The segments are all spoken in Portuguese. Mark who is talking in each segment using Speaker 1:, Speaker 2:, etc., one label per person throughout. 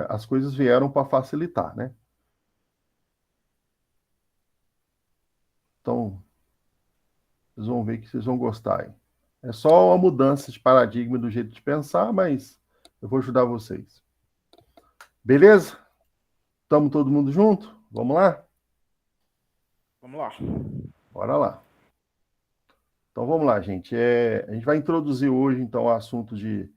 Speaker 1: as coisas vieram para facilitar, né? Então, vocês vão ver que vocês vão gostar aí. É só uma mudança de paradigma do jeito de pensar, mas eu vou ajudar vocês. Beleza? Estamos todo mundo junto? Vamos lá?
Speaker 2: Vamos lá.
Speaker 1: Bora lá. Então vamos lá, gente. A gente vai introduzir hoje, então, o assunto de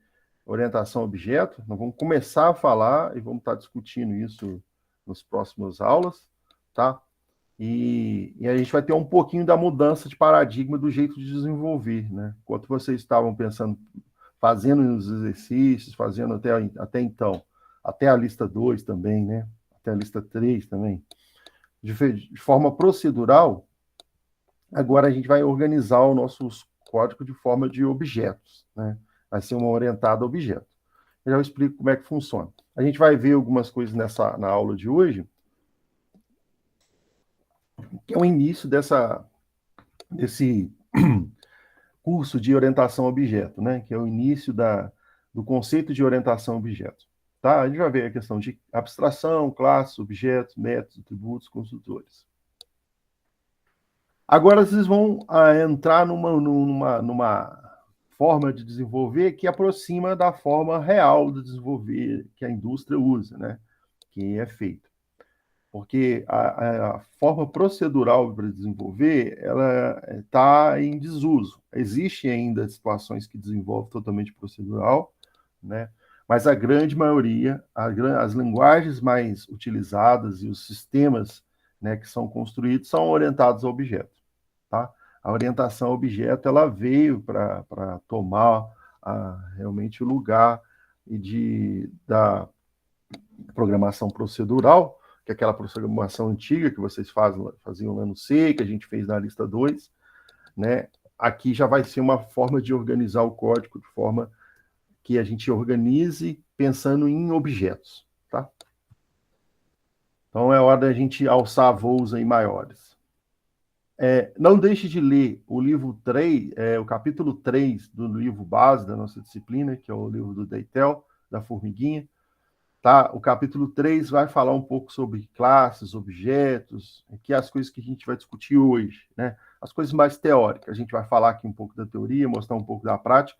Speaker 1: orientação a objeto. Nós vamos começar a falar e vamos estar discutindo isso nas próximas aulas, tá? E a gente vai ter um pouquinho da mudança de paradigma do jeito de desenvolver, né? Enquanto vocês estavam pensando, fazendo os exercícios, fazendo até então, até a lista 2 também, né? Até a lista 3 também, de forma procedural, agora a gente vai organizar o nosso código de forma de objetos, né? Vai ser uma orientada a objeto. Eu já explico como é que funciona. A gente vai ver algumas coisas na aula de hoje, que é o início desse curso de orientação a objeto, né? Que é o início do conceito de orientação a objeto. Tá? A gente vai ver a questão de abstração, classes, objetos, métodos, atributos, construtores. Agora vocês vão entrar numa forma de desenvolver que aproxima da forma real de desenvolver que a indústria usa, né? Que é feito. Porque a forma procedural para desenvolver, ela está em desuso. Existem ainda situações que desenvolvem totalmente procedural, né? Mas a grande maioria, as linguagens mais utilizadas e os sistemas, né, que são construídos são orientados a objetos. Tá? A orientação a objeto ela veio para tomar realmente o lugar da programação procedural, que é aquela programação antiga que vocês faziam lá no C, que a gente fez na lista 2, né? Aqui já vai ser uma forma de organizar o código de forma que a gente organize pensando em objetos, tá? Então é hora da gente alçar voos aí maiores. Não deixe de ler o livro 3, o capítulo 3 do livro base da nossa disciplina, que é o livro do Deitel, da formiguinha. Tá? O capítulo 3 vai falar um pouco sobre classes, objetos, que é as coisas que a gente vai discutir hoje, né? As coisas mais teóricas. A gente vai falar aqui um pouco da teoria, mostrar um pouco da prática,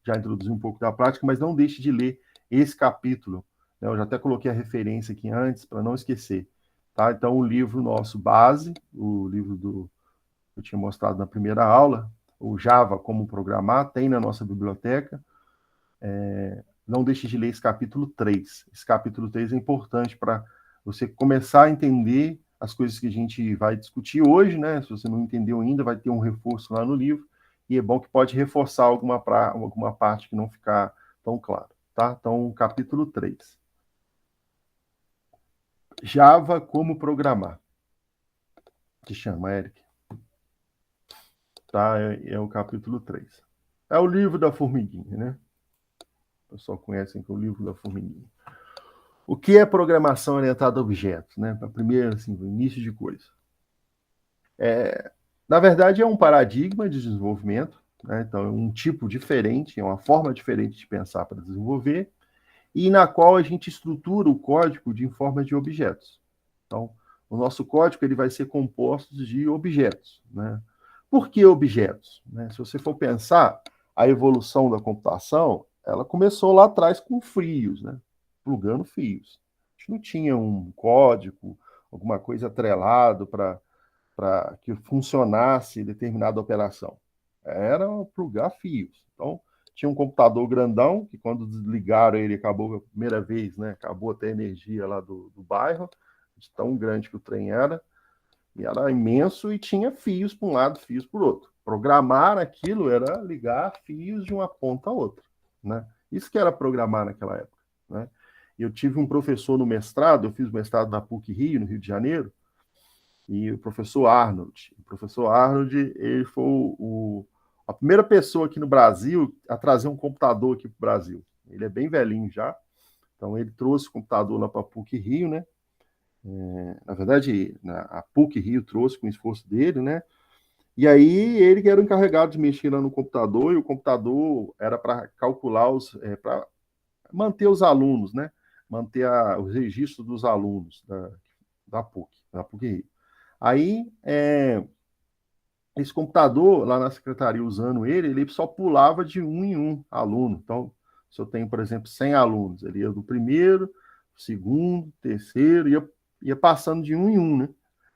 Speaker 1: já introduzir um pouco da prática, mas não deixe de ler esse capítulo, né? Eu já até coloquei a referência aqui antes, para não esquecer. Tá? Então, o livro nosso base, o livro que eu tinha mostrado na primeira aula, o Java Como Programar, tem na nossa biblioteca. Não deixe de ler esse capítulo 3. Esse capítulo 3 é importante para você começar a entender as coisas que a gente vai discutir hoje, né? Se você não entendeu ainda, vai ter um reforço lá no livro, e é bom que pode reforçar alguma parte que não ficar tão claro, tá? Então, capítulo 3. Java como programar. Que chama, Eric. Tá? É o capítulo 3. É o livro da formiguinha, né? O pessoal conhece que é o livro da formiguinha. O que é programação orientada a objetos, né? Para primeiro, assim, o início de coisa. Na verdade, é um paradigma de desenvolvimento, né? Então, é um tipo diferente, é uma forma diferente de pensar para desenvolver, e na qual a gente estrutura o código de forma de objetos. Então, o nosso código ele vai ser composto de objetos, né? Por que objetos? Né? Se você for pensar, a evolução da computação, ela começou lá atrás com fios, né? Plugando fios. A gente não tinha um código, alguma coisa atrelado para que funcionasse determinada operação. Era plugar fios. Então, tinha um computador grandão, que quando desligaram ele, acabou a primeira vez, né? Acabou até a energia lá do bairro, de tão grande que o trem era, e era imenso e tinha fios para um lado, fios para o outro. Programar aquilo era ligar fios de uma ponta a outra, né? Isso que era programar naquela época, né? Eu tive um professor no mestrado, eu fiz mestrado na PUC-Rio, no Rio de Janeiro, e o professor Arnold. O professor Arnold, ele foi a primeira pessoa aqui no Brasil a trazer um computador aqui para o Brasil. Ele é bem velhinho já, então ele trouxe o computador lá para a PUC-Rio, né? Na verdade, a PUC-Rio trouxe com o esforço dele, né? E aí ele que era o encarregado de mexer lá no computador, e o computador era para calcular para manter os alunos, né? manter os registros dos alunos da PUC-Rio. Aí, esse computador, lá na secretaria, usando ele só pulava de um em um aluno. Então, se eu tenho, por exemplo, 100 alunos, ele ia do primeiro, segundo, terceiro, ia passando de um em um, né?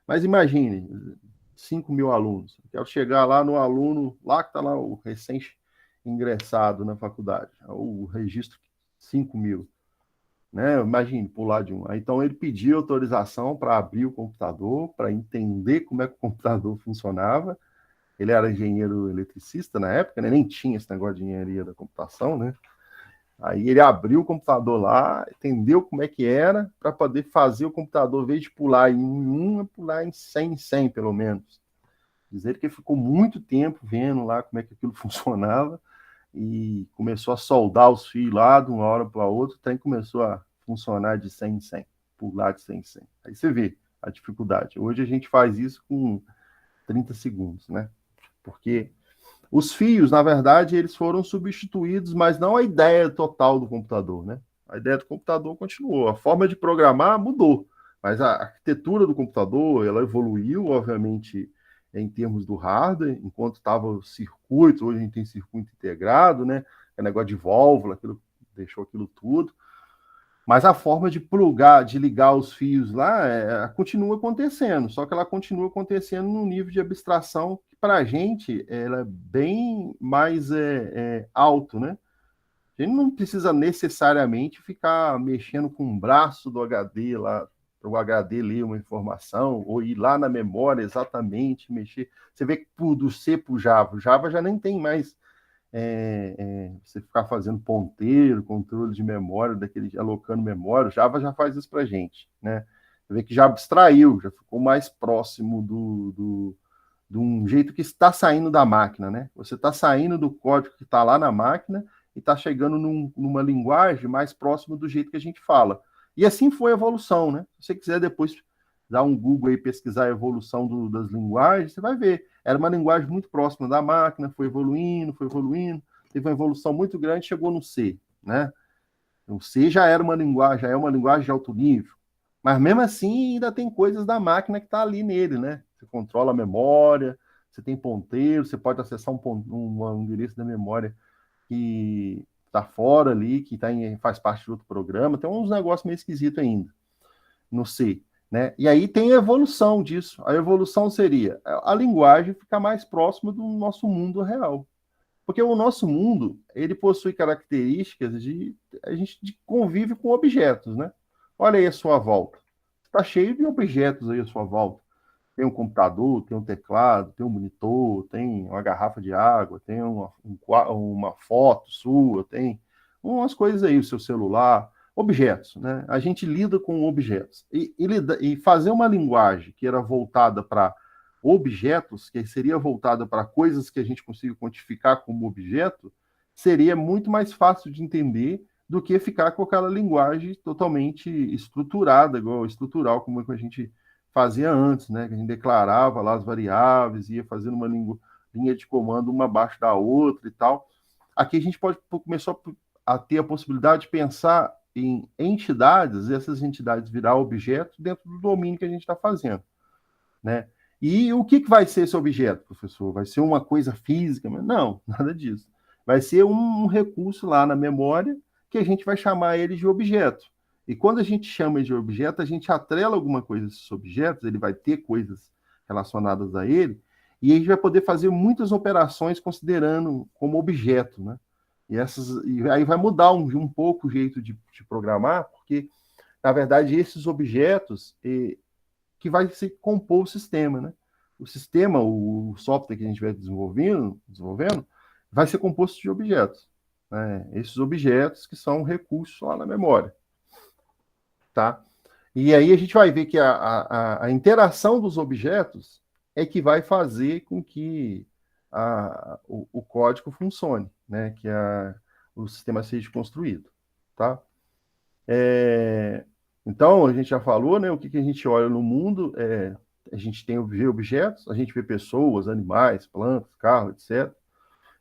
Speaker 1: Mas imagine, 5 mil alunos. Eu quero chegar lá no aluno, lá que está lá o recém-ingressado na faculdade, o registro 5 mil. Né? Imagine, pular de um. Aí, então, ele pediu autorização para abrir o computador, para entender como é que o computador funcionava. Ele era engenheiro eletricista na época, né? Nem tinha esse negócio de engenharia da computação, né? Aí ele abriu o computador lá, entendeu como é que era, para poder fazer o computador, em vez de pular em um, pular em 100, pelo menos. Dizer que ele ficou muito tempo vendo lá como é que aquilo funcionava e começou a soldar os fios lá de uma hora para outra, o trem começou a funcionar de 100 em 100, pular de 100 em 100. Aí você vê a dificuldade. Hoje a gente faz isso com 30 segundos, né? Porque os fios, na verdade, eles foram substituídos, mas não a ideia total do computador, né? A ideia do computador continuou, a forma de programar mudou, mas a arquitetura do computador, ela evoluiu, obviamente, em termos do hardware, enquanto estava o circuito, hoje a gente tem circuito integrado, né? É negócio de válvula, aquilo, deixou aquilo tudo. Mas a forma de plugar, de ligar os fios lá, continua acontecendo, só que ela continua acontecendo num nível de abstração que, para a gente, ela é bem mais alto, né? A gente não precisa necessariamente ficar mexendo com o braço do HD lá, para o HD ler uma informação, ou ir lá na memória exatamente, mexer. Você vê que do C para o Java já nem tem mais você ficar fazendo ponteiro, controle de memória, alocando memória. O Java já faz isso para a gente, né? Você vê que já abstraiu, já ficou mais próximo de um jeito que está saindo da máquina, né? Você está saindo do código que está lá na máquina e está chegando numa linguagem mais próxima do jeito que a gente fala. E assim foi a evolução, né? Se você quiser depois dar um Google e pesquisar a evolução das linguagens, você vai ver. Era uma linguagem muito próxima da máquina, foi evoluindo, teve uma evolução muito grande, chegou no C, né? O C já era uma linguagem, já é uma linguagem de alto nível. Mas mesmo assim, ainda tem coisas da máquina que está ali nele, né? Você controla a memória, você tem ponteiro, você pode acessar um endereço da memória que está fora ali, faz parte de outro programa. Tem uns negócios meio esquisitos ainda no C. Né? E aí tem a evolução disso. A evolução seria a linguagem ficar mais próxima do nosso mundo real. Porque o nosso mundo, ele possui características a gente convive com objetos, né? Olha aí a sua volta. Está cheio de objetos aí à sua volta. Tem um computador, tem um teclado, tem um monitor, tem uma garrafa de água, tem uma foto sua, tem umas coisas aí, o seu celular, objetos, né? A gente lida com objetos. E fazer uma linguagem que era voltada para objetos, que seria voltada para coisas que a gente consiga quantificar como objeto, seria muito mais fácil de entender do que ficar com aquela linguagem totalmente estruturada, igual estrutural, como a gente fazia antes, né? Que a gente declarava lá as variáveis, ia fazendo uma linha de comando uma abaixo da outra e tal. Aqui a gente começou a ter a possibilidade de pensar em entidades, e essas entidades virar objetos dentro do domínio que a gente está fazendo, né? E o que vai ser esse objeto, professor? Vai ser uma coisa física? Não, nada disso. Vai ser um recurso lá na memória que a gente vai chamar ele de objeto. E quando a gente chama de objeto, a gente atrela alguma coisa a esses objetos, ele vai ter coisas relacionadas a ele, e a gente vai poder fazer muitas operações considerando como objeto, né? E aí vai mudar um pouco o jeito de programar, porque, na verdade, esses objetos que vai se compor o sistema, né? O sistema, o software que a gente vai desenvolvendo vai ser composto de objetos, né? Esses objetos que são recursos lá na memória, tá? E aí a gente vai ver que a interação dos objetos é que vai fazer com que o código funcione, né? Que o sistema seja construído, tá? Então, a gente já falou, né? O que a gente olha no mundo a gente vê objetos, a gente vê pessoas, animais, plantas, carros, etc.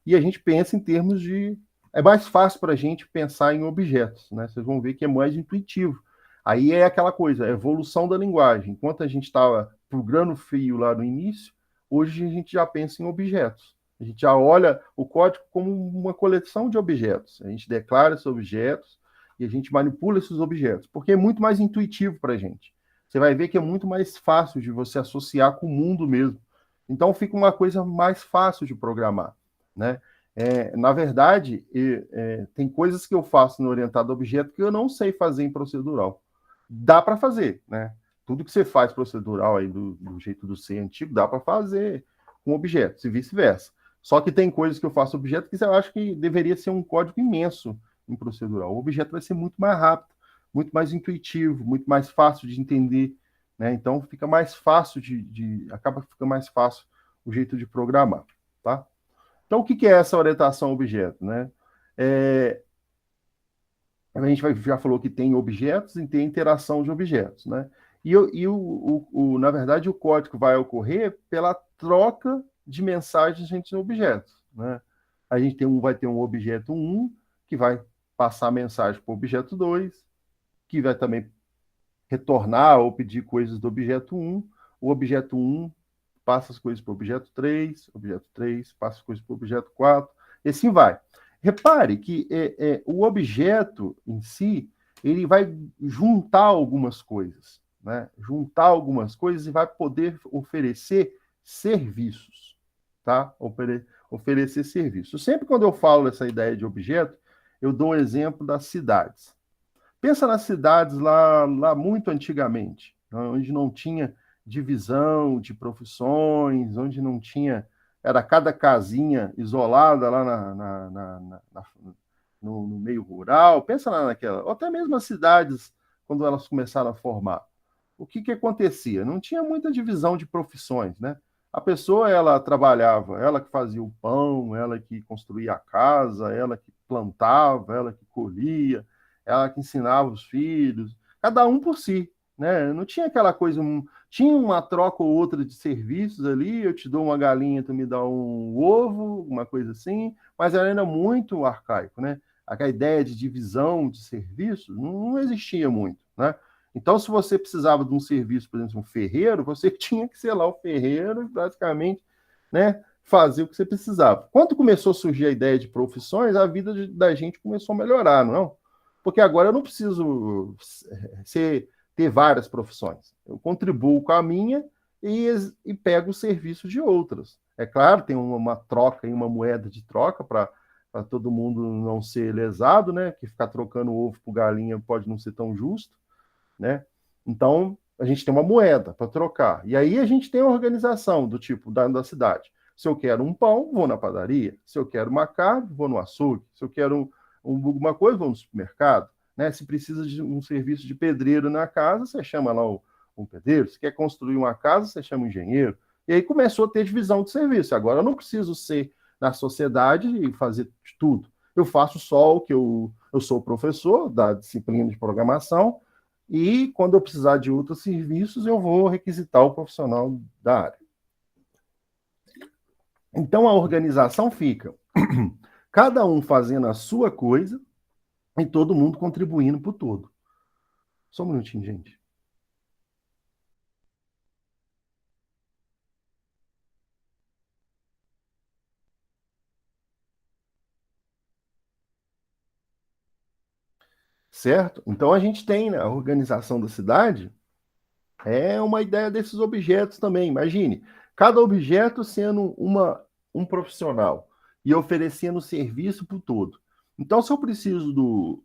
Speaker 1: E a gente pensa em termos de é mais fácil para a gente pensar em objetos, né? Vocês vão ver que é mais intuitivo. Aí é aquela coisa, a evolução da linguagem. Enquanto a gente estava plugando fio lá no início, hoje a gente já pensa em objetos. A gente já olha o código como uma coleção de objetos. A gente declara esses objetos e a gente manipula esses objetos, porque é muito mais intuitivo para a gente. Você vai ver que é muito mais fácil de você associar com o mundo mesmo. Então fica uma coisa mais fácil de programar, né? Na verdade, tem coisas que eu faço no orientado a objeto que eu não sei fazer em procedural. Dá para fazer, né? Tudo que você faz procedural aí do jeito do C antigo, dá para fazer com objetos e vice-versa. Só que tem coisas que eu faço objeto que eu acho que deveria ser um código imenso em procedural. O objeto vai ser muito mais rápido, muito mais intuitivo, muito mais fácil de entender, né? Então fica mais fácil acaba ficando mais fácil o jeito de programar, tá? Então o que é essa orientação a objeto, né? A gente já falou que tem objetos e tem interação de objetos, né? Na verdade, o código vai ocorrer pela troca de mensagens entre objetos, né? A gente vai ter um objeto 1 que vai passar mensagem para o objeto 2, que vai também retornar ou pedir coisas do objeto 1. O objeto 1 passa as coisas para o objeto 3 passa as coisas para o objeto 4, e assim vai. Repare que o objeto em si, ele vai juntar algumas coisas, né? Juntar algumas coisas e vai poder oferecer serviços, tá? Oferecer serviços. Sempre quando eu falo essa ideia de objeto, eu dou o exemplo das cidades. Pensa nas cidades lá muito antigamente, onde não tinha divisão de profissões, onde não tinha, era cada casinha isolada lá no meio rural. Pensa lá naquela, ou até mesmo as cidades, quando elas começaram a formar. O que acontecia? Não tinha muita divisão de profissões, né? A pessoa, ela trabalhava, ela que fazia o pão, ela que construía a casa, ela que plantava, ela que colhia, ela que ensinava os filhos, cada um por si, né? Não tinha aquela coisa, tinha uma troca ou outra de serviços ali, eu te dou uma galinha, tu me dá um ovo, uma coisa assim, mas era ainda muito arcaico, né? A ideia de divisão de serviços não existia muito, né? Então, se você precisava de um serviço, por exemplo, um ferreiro, você tinha que ser lá o ferreiro e praticamente, né, fazer o que você precisava. Quando começou a surgir a ideia de profissões, a vida da gente começou a melhorar, não é? Porque agora eu não preciso ter várias profissões. Eu contribuo com a minha e pego o serviço de outras. É claro, tem uma troca e uma moeda de troca para todo mundo não ser lesado, né? Que ficar trocando ovo por galinha pode não ser tão justo, né? Então, a gente tem uma moeda para trocar. E aí a gente tem a organização do tipo da cidade. Se eu quero um pão, vou na padaria. Se eu quero uma carne, vou no açougue. Se eu quero alguma coisa, vou no supermercado. Né? Se precisa de um serviço de pedreiro na casa, você chama lá um pedreiro. Se quer construir uma casa, você chama um engenheiro. E aí começou a ter divisão de serviço. Agora eu não preciso ser na sociedade e fazer tudo. Eu faço só o que eu sou professor da disciplina de programação, e quando eu precisar de outros serviços, eu vou requisitar o profissional da área. Então, a organização fica cada um fazendo a sua coisa e todo mundo contribuindo para o todo. Só um minutinho, gente. Certo? Então, a gente tem, né, a organização da cidade é uma ideia desses objetos também. Imagine, cada objeto sendo um profissional e oferecendo serviço para o todo. Então, se eu preciso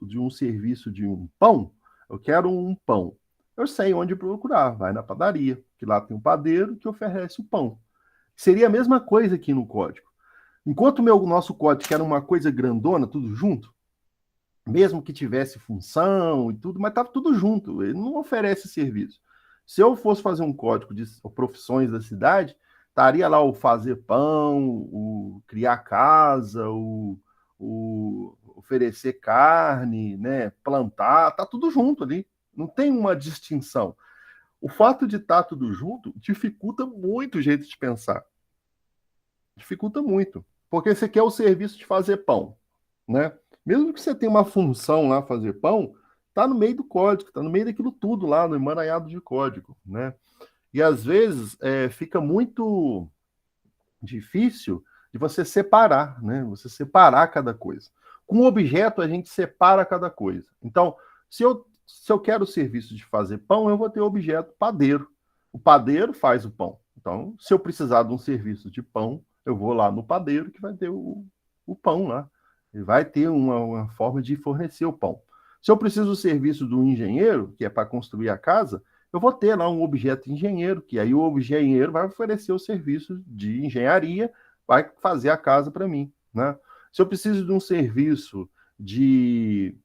Speaker 1: de um serviço de um pão, eu quero um pão. Eu sei onde procurar, vai na padaria, que lá tem um padeiro que oferece o pão. Seria a mesma coisa aqui no código. Enquanto o nosso código era uma coisa grandona, tudo junto, mesmo que tivesse função e tudo, mas estava tudo junto, ele não oferece serviço. Se eu fosse fazer um código de profissões da cidade, estaria lá o fazer pão, o criar casa, o oferecer carne, né, plantar, tá tudo junto ali. Não tem uma distinção. O fato de estar tudo junto dificulta muito o jeito de pensar. Dificulta muito. Porque você quer o serviço de fazer pão. né? Mesmo que você tenha uma função lá, fazer pão, está no meio do código, está no meio daquilo tudo lá, no emaranhado de código, né? E às vezes fica muito difícil de você separar, né? Você separar cada coisa. Com o objeto, a gente separa cada coisa. Então, se eu quero o serviço de fazer pão, eu vou ter o objeto padeiro. O padeiro faz o pão. Então, se eu precisar de um serviço de pão, eu vou lá no padeiro que vai ter o pão lá. Ele vai ter uma forma de fornecer o pão. Se eu preciso do serviço do engenheiro, que é para construir a casa, eu vou ter lá um objeto engenheiro, que aí o engenheiro vai oferecer o serviço de engenharia, vai fazer a casa para mim, né? Se eu preciso de um serviço de,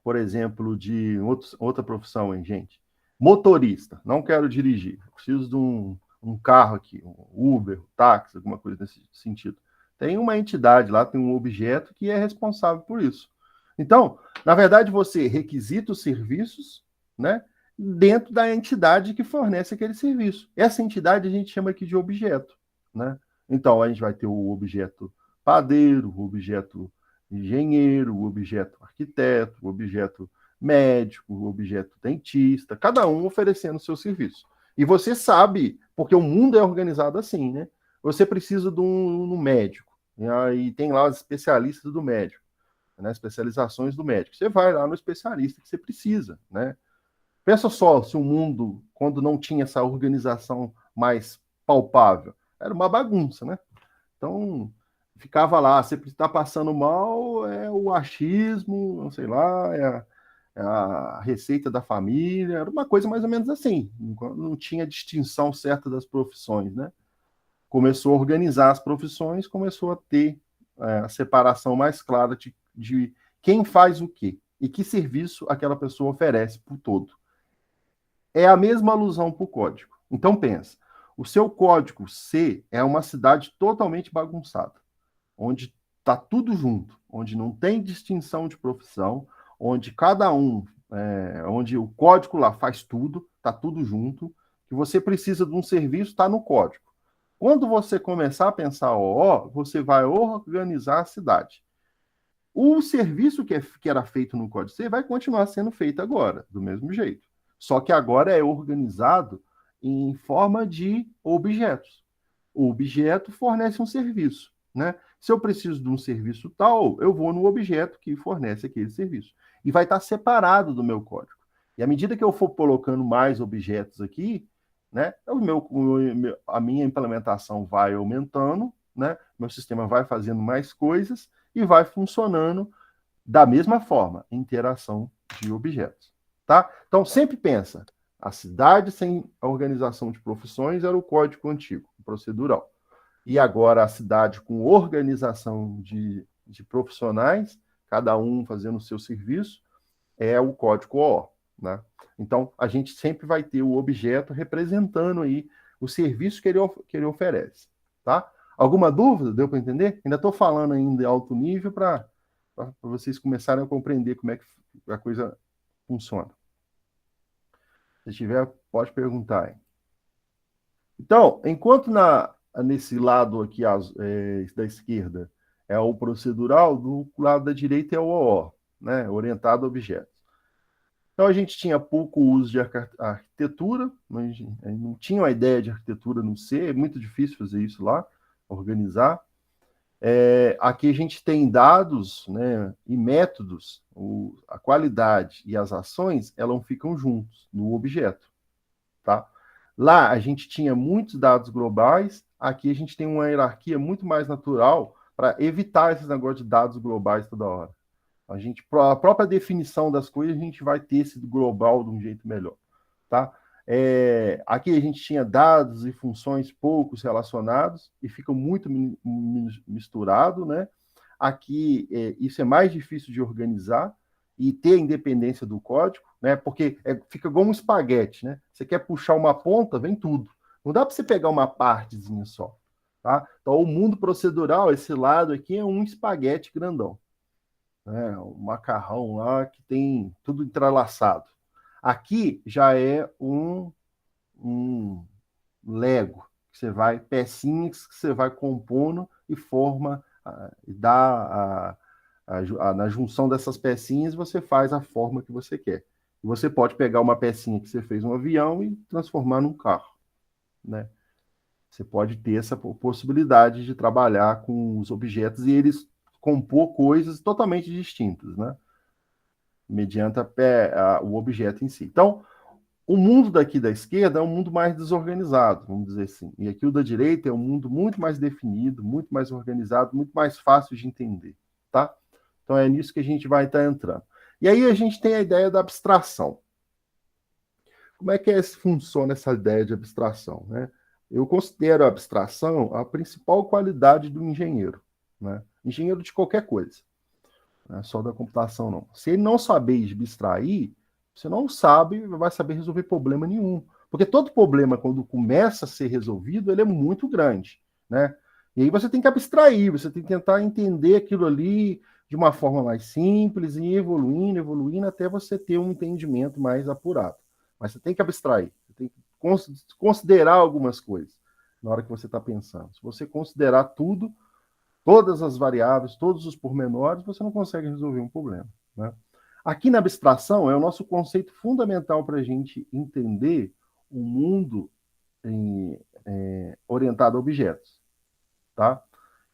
Speaker 1: por exemplo, de outra profissão, hein, gente? Motorista, não quero dirigir, preciso de um carro aqui, um Uber, um táxi, alguma coisa nesse sentido. Tem uma entidade lá, tem um objeto que é responsável por isso. Então, na verdade, você requisita os serviços, né, dentro da entidade que fornece aquele serviço. Essa entidade a gente chama aqui de objeto, né? Então, a gente vai ter o objeto padeiro, o objeto engenheiro, o objeto arquiteto, o objeto médico, o objeto dentista, cada um oferecendo o seu serviço. E você sabe, porque o mundo é organizado assim, né? Você precisa de um médico, e aí tem lá os especialistas do médico, né? Especializações do médico. Você vai lá no especialista que você precisa, né? Pensa só se o mundo, quando não tinha essa organização mais palpável, era uma bagunça, né? Então, ficava lá, você está passando mal, é o achismo, não sei lá, é a receita da família, era uma coisa mais ou menos assim. Não tinha distinção certa das profissões, né? Começou a organizar as profissões, começou a ter a separação mais clara de quem faz o quê e que serviço aquela pessoa oferece por todo. É a mesma alusão para o código. Então pensa, o seu código C é uma cidade totalmente bagunçada, onde está tudo junto, onde não tem distinção de profissão, onde cada um, onde o código lá faz tudo, está tudo junto, que você precisa de um serviço, está no código. Quando você começar a pensar OO, você vai organizar a cidade. O serviço que era feito no Código C vai continuar sendo feito agora, do mesmo jeito. Só que agora é organizado em forma de objetos. O objeto fornece um serviço, né? Se eu preciso de um serviço tal, eu vou no objeto que fornece aquele serviço. E vai estar separado do meu código. E à medida que eu for colocando mais objetos aqui, né, a minha implementação vai aumentando, né? Meu sistema vai fazendo mais coisas e vai funcionando da mesma forma, interação de objetos, tá? Então sempre pensa, a cidade sem a organização de profissões era o código antigo, procedural. E agora a cidade com organização de profissionais, cada um fazendo o seu serviço, é o código OO, né? Então a gente sempre vai ter o objeto representando aí o serviço que ele oferece, tá? Alguma dúvida? Deu para entender? Ainda estou falando ainda em alto nível para vocês começarem a compreender como é que a coisa funciona. Se tiver, pode perguntar. Hein? Então, enquanto nesse lado aqui da esquerda é o procedural, do lado da direita é o OO, né? Orientado a objetos. Então a gente tinha pouco uso de arquitetura, não tinha uma ideia de arquitetura no C, é muito difícil fazer isso lá, organizar. Aqui a gente tem dados, né, e métodos, a qualidade e as ações, elas ficam juntos no objeto, tá? Lá a gente tinha muitos dados globais, aqui a gente tem uma hierarquia muito mais natural para evitar esses negócios de dados globais toda hora. A própria definição das coisas, a gente vai ter esse global de um jeito melhor, tá? Aqui a gente tinha dados e funções poucos relacionados e fica muito misturado, né? Aqui isso é mais difícil de organizar e ter a independência do código, né? Porque fica igual um espaguete, né? Você quer puxar uma ponta, vem tudo. Não dá para você pegar uma partezinha só, tá? Então o mundo procedural, esse lado aqui é um espaguete grandão, né? Um macarrão lá que tem tudo entrelaçado. Aqui já é um Lego, que você pecinhas que você vai compondo e forma, e dá Na junção dessas pecinhas, você faz a forma que você quer. E você pode pegar uma pecinha que você fez um avião e transformar num carro, né? Você pode ter essa possibilidade de trabalhar com os objetos e eles compor coisas totalmente distintas, né? Mediante o objeto em si. Então, o mundo daqui da esquerda é um mundo mais desorganizado, vamos dizer assim. E aqui o da direita é um mundo muito mais definido, muito mais organizado, muito mais fácil de entender, tá? Então é nisso que a gente vai estar entrando. E aí a gente tem a ideia da abstração. Como é que funciona essa ideia de abstração, né? Eu considero a abstração a principal qualidade do engenheiro, né? Engenheiro de qualquer coisa, não é só da computação, não. Se ele não saber abstrair, você não vai saber resolver problema nenhum. Porque todo problema, quando começa a ser resolvido, ele é muito grande, né? E aí você tem que abstrair, você tem que tentar entender aquilo ali de uma forma mais simples e evoluindo, evoluindo, até você ter um entendimento mais apurado. Mas você tem que abstrair, você tem que considerar algumas coisas na hora que você está pensando. Se você considerar tudo, todas as variáveis, todos os pormenores, você não consegue resolver um problema, né? Aqui na abstração é o nosso conceito fundamental para a gente entender o mundo orientado a objetos, tá?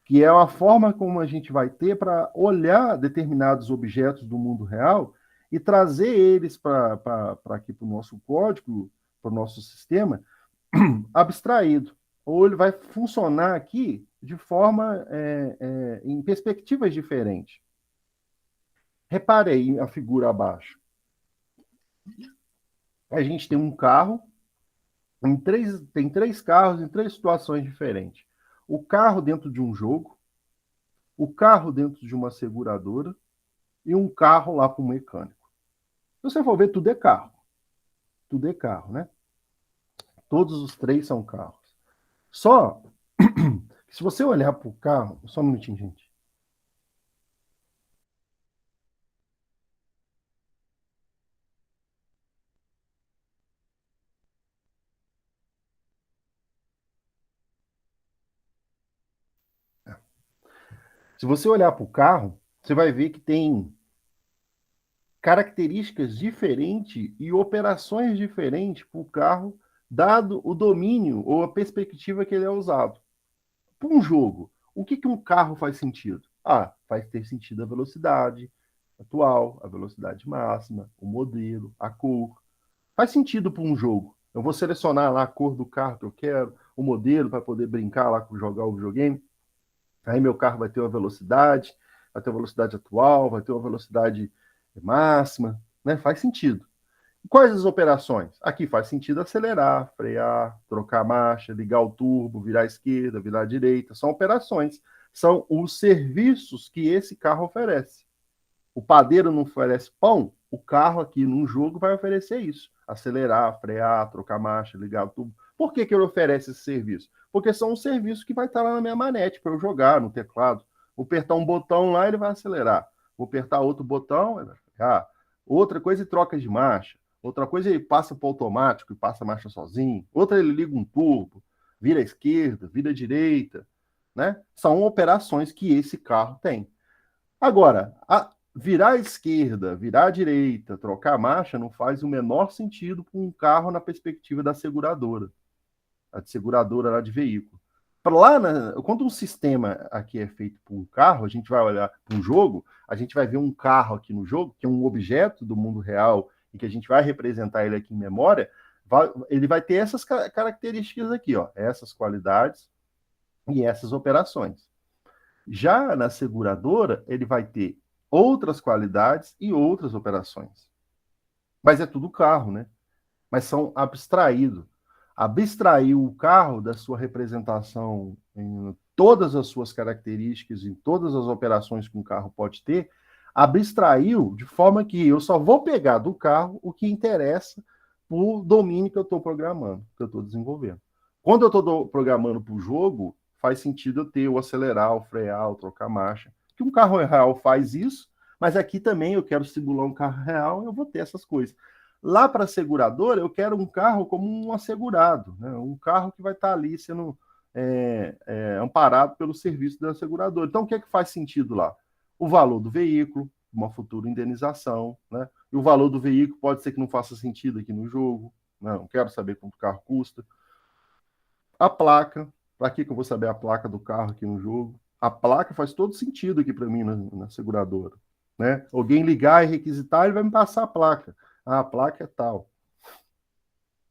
Speaker 1: Que é a forma como a gente vai ter para olhar determinados objetos do mundo real e trazer eles para aqui para o nosso código, para o nosso sistema, abstraído. Ou ele vai funcionar aqui de forma em perspectivas diferentes. Repare aí a figura abaixo. A gente tem um carro, tem três carros em três situações diferentes. O carro dentro de um jogo, o carro dentro de uma seguradora e um carro lá para o mecânico. Se você for ver, tudo é carro. Tudo é carro, né? Todos os três são carros. Só que se você olhar para o carro... Só um minutinho, gente. Se você olhar para o carro, você vai ver que tem características diferentes e operações diferentes para o carro, dado o domínio ou a perspectiva que ele é usado. Para um jogo, o que um carro faz sentido? Faz ter sentido a velocidade atual, a velocidade máxima, o modelo, a cor. Faz sentido para um jogo. Eu vou selecionar lá a cor do carro que eu quero, o modelo para poder brincar lá com jogar o videogame. Aí meu carro vai ter uma velocidade, vai ter uma velocidade atual, vai ter uma velocidade máxima, né? Faz sentido. Quais as operações? Aqui faz sentido acelerar, frear, trocar marcha, ligar o turbo, virar à esquerda, virar à direita. São operações. São os serviços que esse carro oferece. O padeiro não oferece pão, o carro aqui num jogo vai oferecer isso. Acelerar, frear, trocar marcha, ligar o turbo. Por que ele oferece esse serviço? Porque são os serviços que vai estar lá na minha manete para eu jogar no teclado. Vou apertar um botão lá, ele vai acelerar. Vou apertar outro botão, ele vai frear. Outra coisa, ele troca de marcha. Outra coisa, ele passa para o automático e passa a marcha sozinho. Outra, ele liga um turbo, vira à esquerda, vira à direita, né? São operações que esse carro tem. Agora, virar à esquerda, virar à direita, trocar a marcha não faz o menor sentido para um carro na perspectiva da seguradora, a de seguradora lá de veículo. Quando um sistema aqui é feito por um carro, a gente vai olhar para um jogo, a gente vai ver um carro aqui no jogo, que é um objeto do mundo real, e que a gente vai representar ele aqui em memória, ele vai ter essas características aqui, ó, essas qualidades e essas operações. Já na seguradora, ele vai ter outras qualidades e outras operações. Mas é tudo carro, né? Mas são abstraídos. Abstrair o carro da sua representação em todas as suas características, em todas as operações que um carro pode ter, abstraiu de forma que eu só vou pegar do carro o que interessa para o domínio que eu estou programando, que eu estou desenvolvendo. Quando eu estou programando para o jogo, faz sentido eu ter o acelerar, o frear, o trocar marcha. Que um carro real faz isso, mas aqui também eu quero simular um carro real, eu vou ter essas coisas. Lá para a seguradora, eu quero um carro como um assegurado, né? Um carro que vai estar ali sendo amparado pelo serviço da seguradora. Então, o que é que faz sentido lá? o valor do veículo, uma futura indenização, né? E o valor do veículo pode ser que não faça sentido aqui no jogo, não quero saber quanto o carro custa. A placa, para que eu vou saber a placa do carro aqui no jogo? A placa faz todo sentido aqui para mim na seguradora, né? Alguém ligar e requisitar, ele vai me passar a placa. Ah, a placa é tal,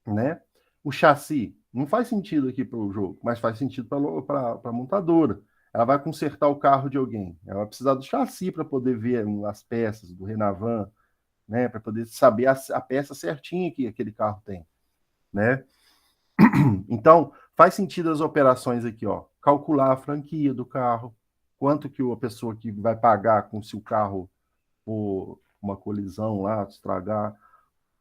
Speaker 1: né? O chassi não faz sentido aqui para o jogo, mas faz sentido para a montadora. Ela vai consertar o carro de alguém, ela vai precisar do chassi para poder ver as peças do Renavan, né? Para poder saber a peça certinha que aquele carro tem, né? Então, faz sentido as operações aqui, ó. Calcular a franquia do carro, quanto que a pessoa que vai pagar com se o carro for uma colisão lá, estragar,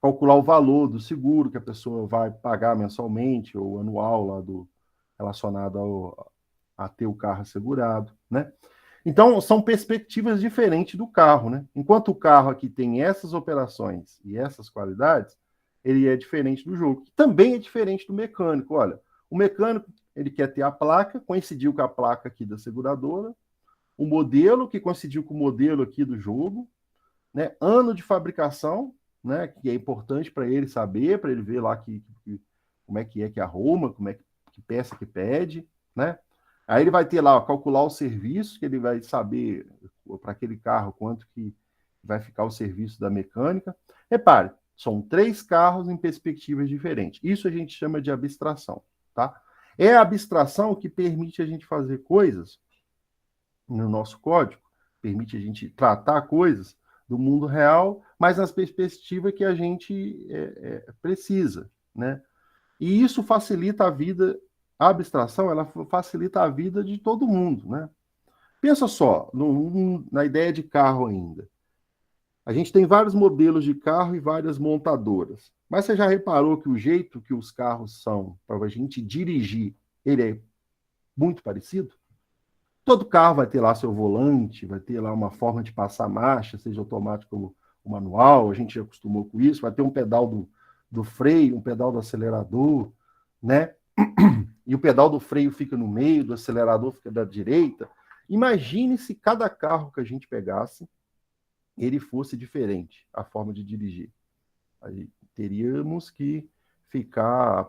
Speaker 1: calcular o valor do seguro que a pessoa vai pagar mensalmente ou anual lá relacionado a ter o carro assegurado, né? Então, são perspectivas diferentes do carro, né? Enquanto o carro aqui tem essas operações e essas qualidades, ele é diferente do jogo, que também é diferente do mecânico. Olha, o mecânico, ele quer ter a placa, coincidiu com a placa aqui da seguradora, o modelo, que coincidiu com o modelo aqui do jogo, né? Ano de fabricação, né? Que é importante para ele saber, para ele ver lá como é que arruma, como é que peça que pede, né? Aí ele vai ter lá, ó, calcular o serviço, que ele vai saber para aquele carro quanto que vai ficar o serviço da mecânica. Repare, são 3 carros em perspectivas diferentes. Isso a gente chama de abstração, tá? É a abstração que permite a gente fazer coisas no nosso código, permite a gente tratar coisas do mundo real, mas nas perspectivas que a gente precisa, né? E isso facilita a vida, a abstração, ela facilita a vida de todo mundo, né? Pensa só, na ideia de carro ainda. A gente tem vários modelos de carro e várias montadoras. Mas você já reparou que o jeito que os carros são para a gente dirigir, ele é muito parecido? Todo carro vai ter lá seu volante, vai ter lá uma forma de passar marcha, seja automático ou manual, a gente já acostumou com isso, vai ter um pedal do freio, um pedal do acelerador, né? E o pedal do freio fica no meio, do acelerador fica da direita. Imagine se cada carro que a gente pegasse, ele fosse diferente, a forma de dirigir. Aí teríamos que ficar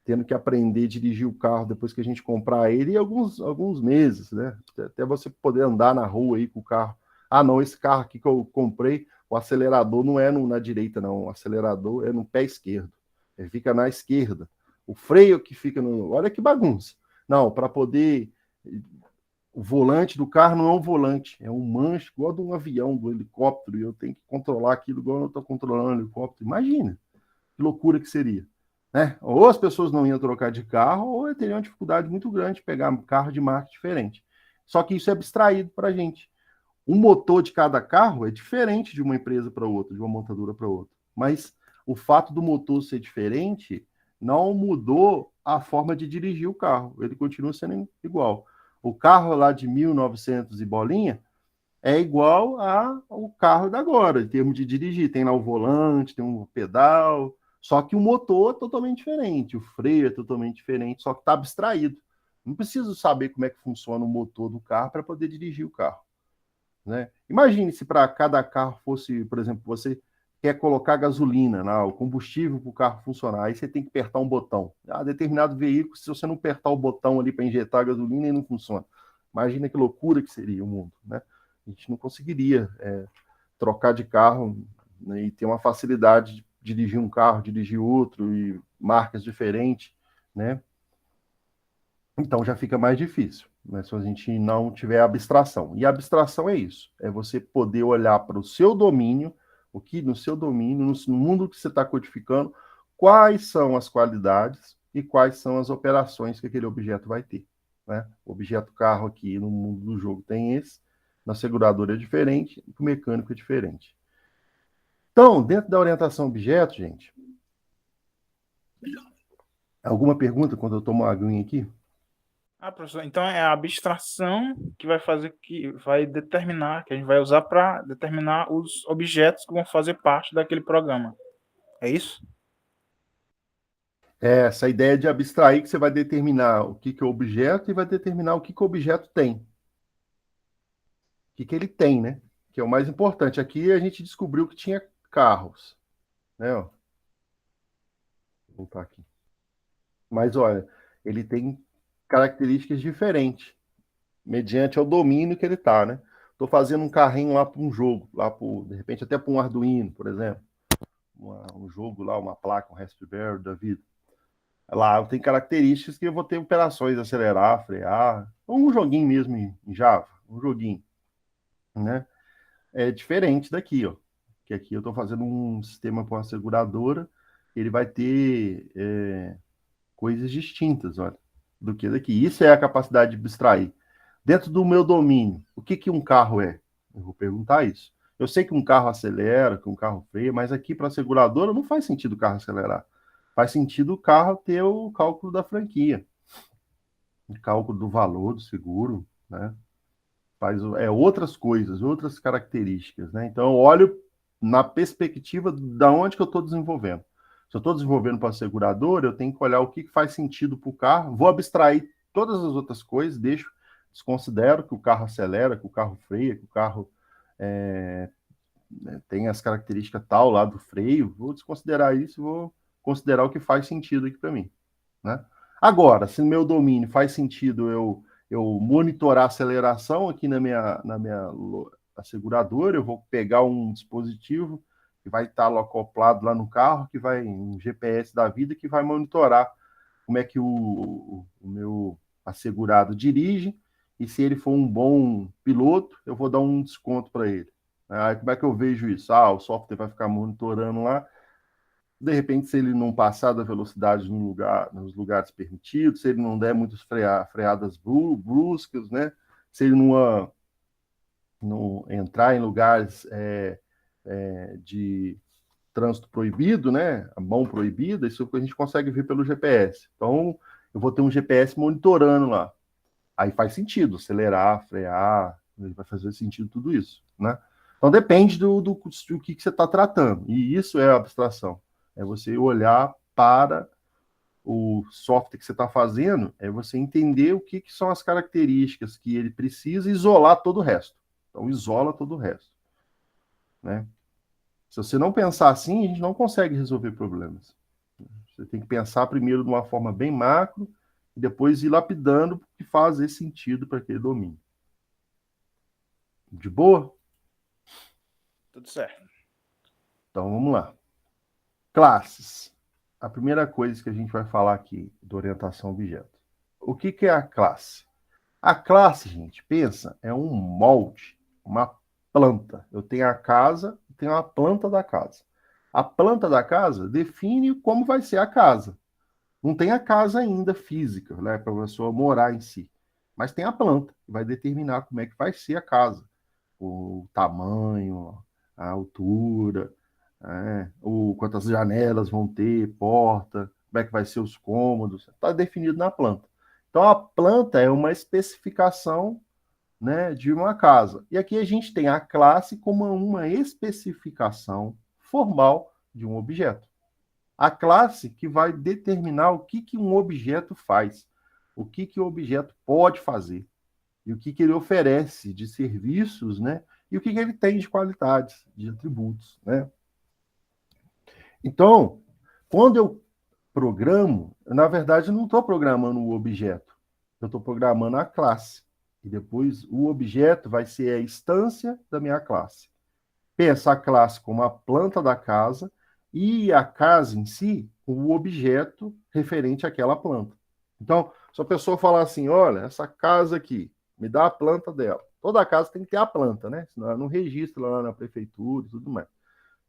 Speaker 1: tendo que aprender a dirigir o carro depois que a gente comprar ele, e alguns meses, né? Até você poder andar na rua aí com o carro. Ah, não, esse carro aqui que eu comprei, o acelerador não é na direita, não. O acelerador é no pé esquerdo. Ele fica na esquerda. O freio que fica no. Olha que bagunça. Não, para poder. O volante do carro não é um volante, é um manche, igual de um avião, do helicóptero, e eu tenho que controlar aquilo igual eu estou controlando o helicóptero. Imagina que loucura que seria. Né? Ou as pessoas não iam trocar de carro, ou teriam uma dificuldade muito grande de pegar carro de marca diferente. Só que isso é abstraído para a gente. O motor de cada carro é diferente de uma empresa para outra, de uma montadora para outra. Mas o fato do motor ser diferente não mudou a forma de dirigir o carro. Ele continua sendo igual. O carro lá de 1900 e bolinha é igual ao carro da agora, em termos de dirigir. Tem lá o volante, tem um pedal, só que o motor é totalmente diferente, o freio é totalmente diferente, só que está abstraído. Não preciso saber como é que funciona o motor do carro para poder dirigir o carro. Né? Imagine se para cada carro fosse, por exemplo, você quer colocar gasolina, o combustível para o carro funcionar, aí você tem que apertar um botão. Determinado veículo, se você não apertar o botão ali para injetar a gasolina, ele não funciona. Imagina que loucura que seria o mundo, né? A gente não conseguiria trocar de carro, né, e ter uma facilidade de dirigir um carro, dirigir outro, e marcas diferentes, né? Então já fica mais difícil, né, se a gente não tiver abstração. E a abstração é isso, é você poder olhar para o seu domínio, o que no seu domínio, no mundo que você está codificando, quais são as qualidades e quais são as operações que aquele objeto vai ter. Né? O objeto carro aqui no mundo do jogo tem esse, na seguradora é diferente, no mecânico é diferente. Então, dentro da orientação objeto, gente, alguma pergunta quando eu tomo uma aguinha aqui?
Speaker 2: Ah, professor, então é a abstração que vai fazer, que vai determinar, que a gente vai usar para determinar os objetos que vão fazer parte daquele programa. É isso?
Speaker 1: Essa ideia de abstrair que você vai determinar o que é o objeto e vai determinar o que o objeto tem. que ele tem, né? Que é o mais importante. Aqui a gente descobriu que tinha carros, né? Ó, vou voltar aqui. Mas olha, ele tem características diferentes, mediante o domínio que ele tá, né? Estou fazendo um carrinho lá para um jogo, lá por, de repente até para um Arduino, por exemplo, um jogo lá, uma placa, um Raspberry da vida. Lá eu tenho características que eu vou ter operações, acelerar, frear, ou um joguinho mesmo em Java, um joguinho, né? É diferente daqui, ó. Que aqui eu estou fazendo um sistema com a seguradora, ele vai ter coisas distintas, olha, do que daqui. Isso é a capacidade de abstrair. Dentro do meu domínio, o que um carro é? Eu vou perguntar isso. Eu sei que um carro acelera, que um carro freia, mas aqui para a seguradora não faz sentido o carro acelerar. Faz sentido o carro ter o cálculo da franquia, o cálculo do valor do seguro, né? Faz outras coisas, outras características, né? Então eu olho na perspectiva da onde que eu estou desenvolvendo. Se eu estou desenvolvendo para a seguradora, eu tenho que olhar o que faz sentido para o carro, vou abstrair todas as outras coisas, desconsidero que o carro acelera, que o carro freia, que o carro tem as características tal lá do freio, vou desconsiderar isso, vou considerar o que faz sentido aqui para mim, né? Agora, se no meu domínio faz sentido eu monitorar a aceleração aqui na minha seguradora, eu vou pegar um dispositivo que vai estar acoplado lá no carro, que vai um GPS da vida que vai monitorar como é que o meu assegurado dirige, e se ele for um bom piloto, eu vou dar um desconto para ele. Aí como é que eu vejo isso? O software vai ficar monitorando lá. De repente, se ele não passar da velocidade no nos lugares permitidos, se ele não der muitas freadas bruscas, né? Se ele não entrar em lugares de trânsito proibido, né? A mão proibida, isso a gente consegue ver pelo GPS. Então, eu vou ter um GPS monitorando lá. Aí faz sentido acelerar, frear, vai fazer sentido tudo isso, né? Então depende do que você está tratando. E isso é a abstração. É você olhar para o software que você está fazendo, é você entender o que são as características que ele precisa e isolar todo o resto. Então isola todo o resto, né? Se você não pensar assim, a gente não consegue resolver problemas. Você tem que pensar primeiro de uma forma bem macro e depois ir lapidando o que faz esse sentido para aquele domínio. De boa?
Speaker 2: Tudo certo.
Speaker 1: Então vamos lá. Classes. A primeira coisa que a gente vai falar aqui de orientação a objeto. O que é a classe? A classe, gente, pensa, é um molde, uma planta. Eu tenho a casa, tenho a planta da casa. A planta da casa define como vai ser a casa. Não tem a casa ainda física, né, para a pessoa morar em si. Mas tem a planta, que vai determinar como é que vai ser a casa. O tamanho, a altura, quantas janelas vão ter, porta, como é que vai ser os cômodos. Está definido na planta. Então, a planta é uma especificação, né, de uma casa. E aqui a gente tem a classe como uma especificação formal de um objeto. A classe que vai determinar o que um objeto faz, o que o objeto pode fazer, e o que ele oferece de serviços, né? E o que ele tem de qualidades, de atributos, né? Então, quando eu programo, na verdade, eu não estou programando o objeto, eu estou programando a classe. E depois o objeto vai ser a instância da minha classe. Pensa a classe como a planta da casa e a casa em si, o objeto referente àquela planta. Então, se a pessoa falar assim, olha, essa casa aqui, me dá a planta dela. Toda casa tem que ter a planta, né? Senão ela não registra lá na prefeitura e tudo mais.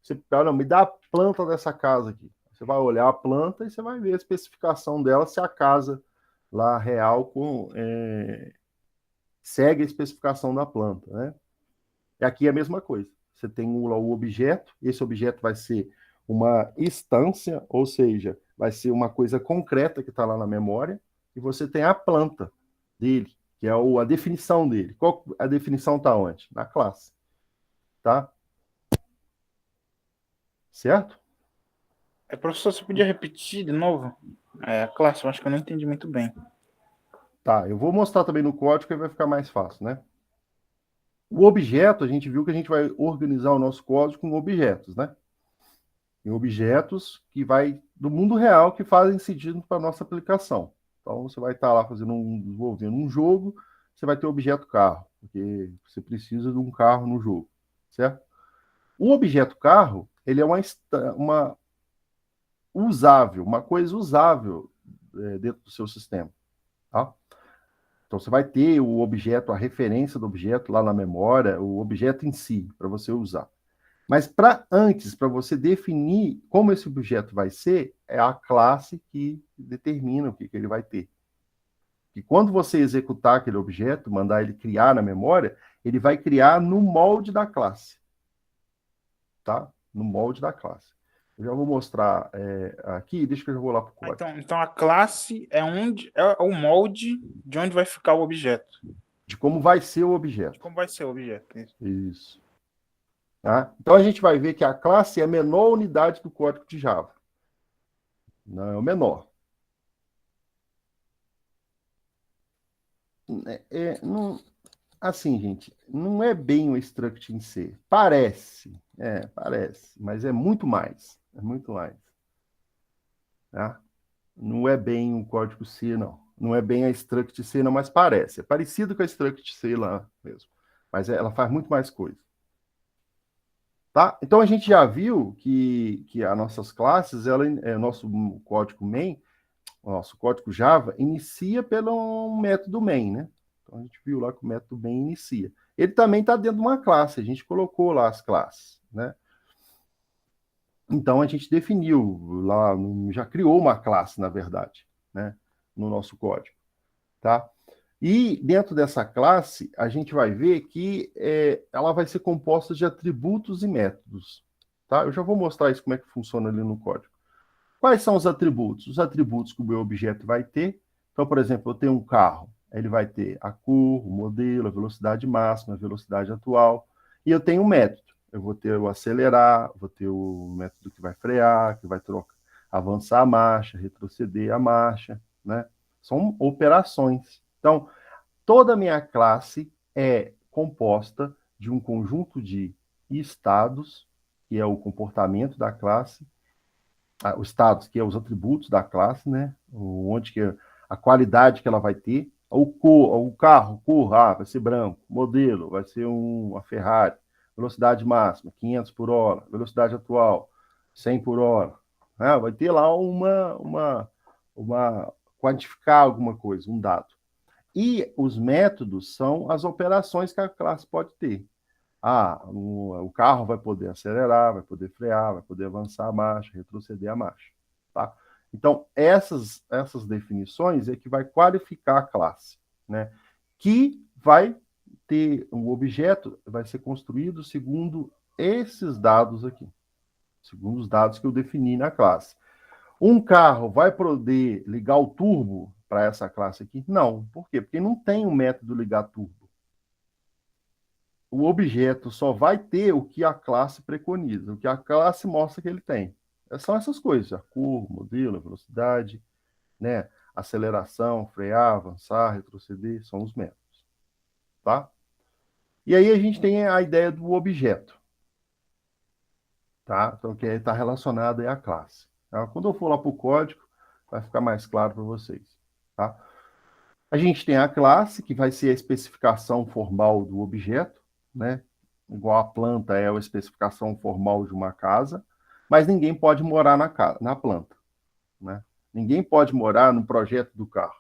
Speaker 1: Você, não, me dá a planta dessa casa aqui. Você vai olhar a planta e você vai ver a especificação dela, se a casa lá real segue a especificação da planta, né? E aqui é a mesma coisa. Você tem o objeto, esse objeto vai ser uma instância, ou seja, vai ser uma coisa concreta que está lá na memória, e você tem a planta dele, que é a definição dele. Qual a definição está onde? Na classe. Tá? Certo?
Speaker 2: Professor, você podia repetir de novo? A classe, eu acho que eu não entendi muito bem.
Speaker 1: Tá, eu vou mostrar também no código que vai ficar mais fácil, né? O objeto, a gente viu que a gente vai organizar o nosso código com objetos, né? Em objetos que vai do mundo real que fazem sentido para a nossa aplicação. Então, você vai estar lá desenvolvendo um jogo, você vai ter o objeto carro, porque você precisa de um carro no jogo, certo? O objeto carro, ele é uma usável, uma coisa usável dentro do seu sistema, tá? Então, você vai ter o objeto, a referência do objeto lá na memória, o objeto em si, para você usar. Mas para você definir como esse objeto vai ser, é a classe que determina o que ele vai ter. E quando você executar aquele objeto, mandar ele criar na memória, ele vai criar no molde da classe. Tá? No molde da classe. Eu já vou mostrar aqui, deixa que eu já vou lá para o código.
Speaker 2: Então a classe é o molde de onde vai ficar o objeto.
Speaker 1: De como vai ser o objeto.
Speaker 2: De como vai ser o objeto.
Speaker 1: Isso. Tá? Então a gente vai ver que a classe é a menor unidade do código de Java. Não é o menor. Não, assim, gente, não é bem o struct em C. Parece, mas é muito mais. É muito mais. Tá? Não é bem um código C, não. Não é bem a struct C, não, mas parece. É parecido com a struct C lá mesmo. Mas ela faz muito mais coisa. Tá? Então a gente já viu que as nossas classes, o nosso código main, o nosso código Java, inicia pelo método main, né? Então a gente viu lá que o método main inicia. Ele também está dentro de uma classe, a gente colocou lá as classes, né? Então a gente definiu lá, já criou uma classe, na verdade, né? No nosso código, tá? E dentro dessa classe, a gente vai ver que ela vai ser composta de atributos e métodos, tá? Eu já vou mostrar isso como é que funciona ali no código. Quais são os atributos? Os atributos que o meu objeto vai ter. Então, por exemplo, eu tenho um carro, ele vai ter a cor, o modelo, a velocidade máxima, a velocidade atual, e eu tenho um método. Eu vou ter o acelerar, vou ter o método que vai frear, que vai avançar a marcha, retroceder a marcha, né? São operações. Então, toda a minha classe é composta de um conjunto de estados, que é o comportamento da classe, os estados, que é os atributos da classe, né? Onde que a qualidade que ela vai ter, o carro, cor, vai ser branco, modelo, vai ser uma Ferrari, velocidade máxima, 500 por hora, velocidade atual, 100 por hora, né? Vai ter lá uma quantificar alguma coisa, um dado. E os métodos são as operações que a classe pode ter. O carro vai poder acelerar, vai poder frear, vai poder avançar a marcha, retroceder a marcha. Tá? Então, essas definições é que vai qualificar a classe, né? Que vai ter um objeto, vai ser construído segundo esses dados aqui, segundo os dados que eu defini na classe. Um carro vai poder ligar o turbo para essa classe aqui? Não. Por quê? Porque não tem um método ligar turbo. O objeto só vai ter o que a classe preconiza, o que a classe mostra que ele tem. São essas coisas, a cor, modelo, a velocidade, né? Aceleração, frear, avançar, retroceder, são os métodos. Tá? E aí a gente tem a ideia do objeto. Tá? Então, que está relacionado à classe. Tá? Quando eu for lá para o código, vai ficar mais claro para vocês. Tá? A gente tem a classe, que vai ser a especificação formal do objeto, né? Igual a planta é a especificação formal de uma casa, mas ninguém pode morar na planta, né? Ninguém pode morar no projeto do carro,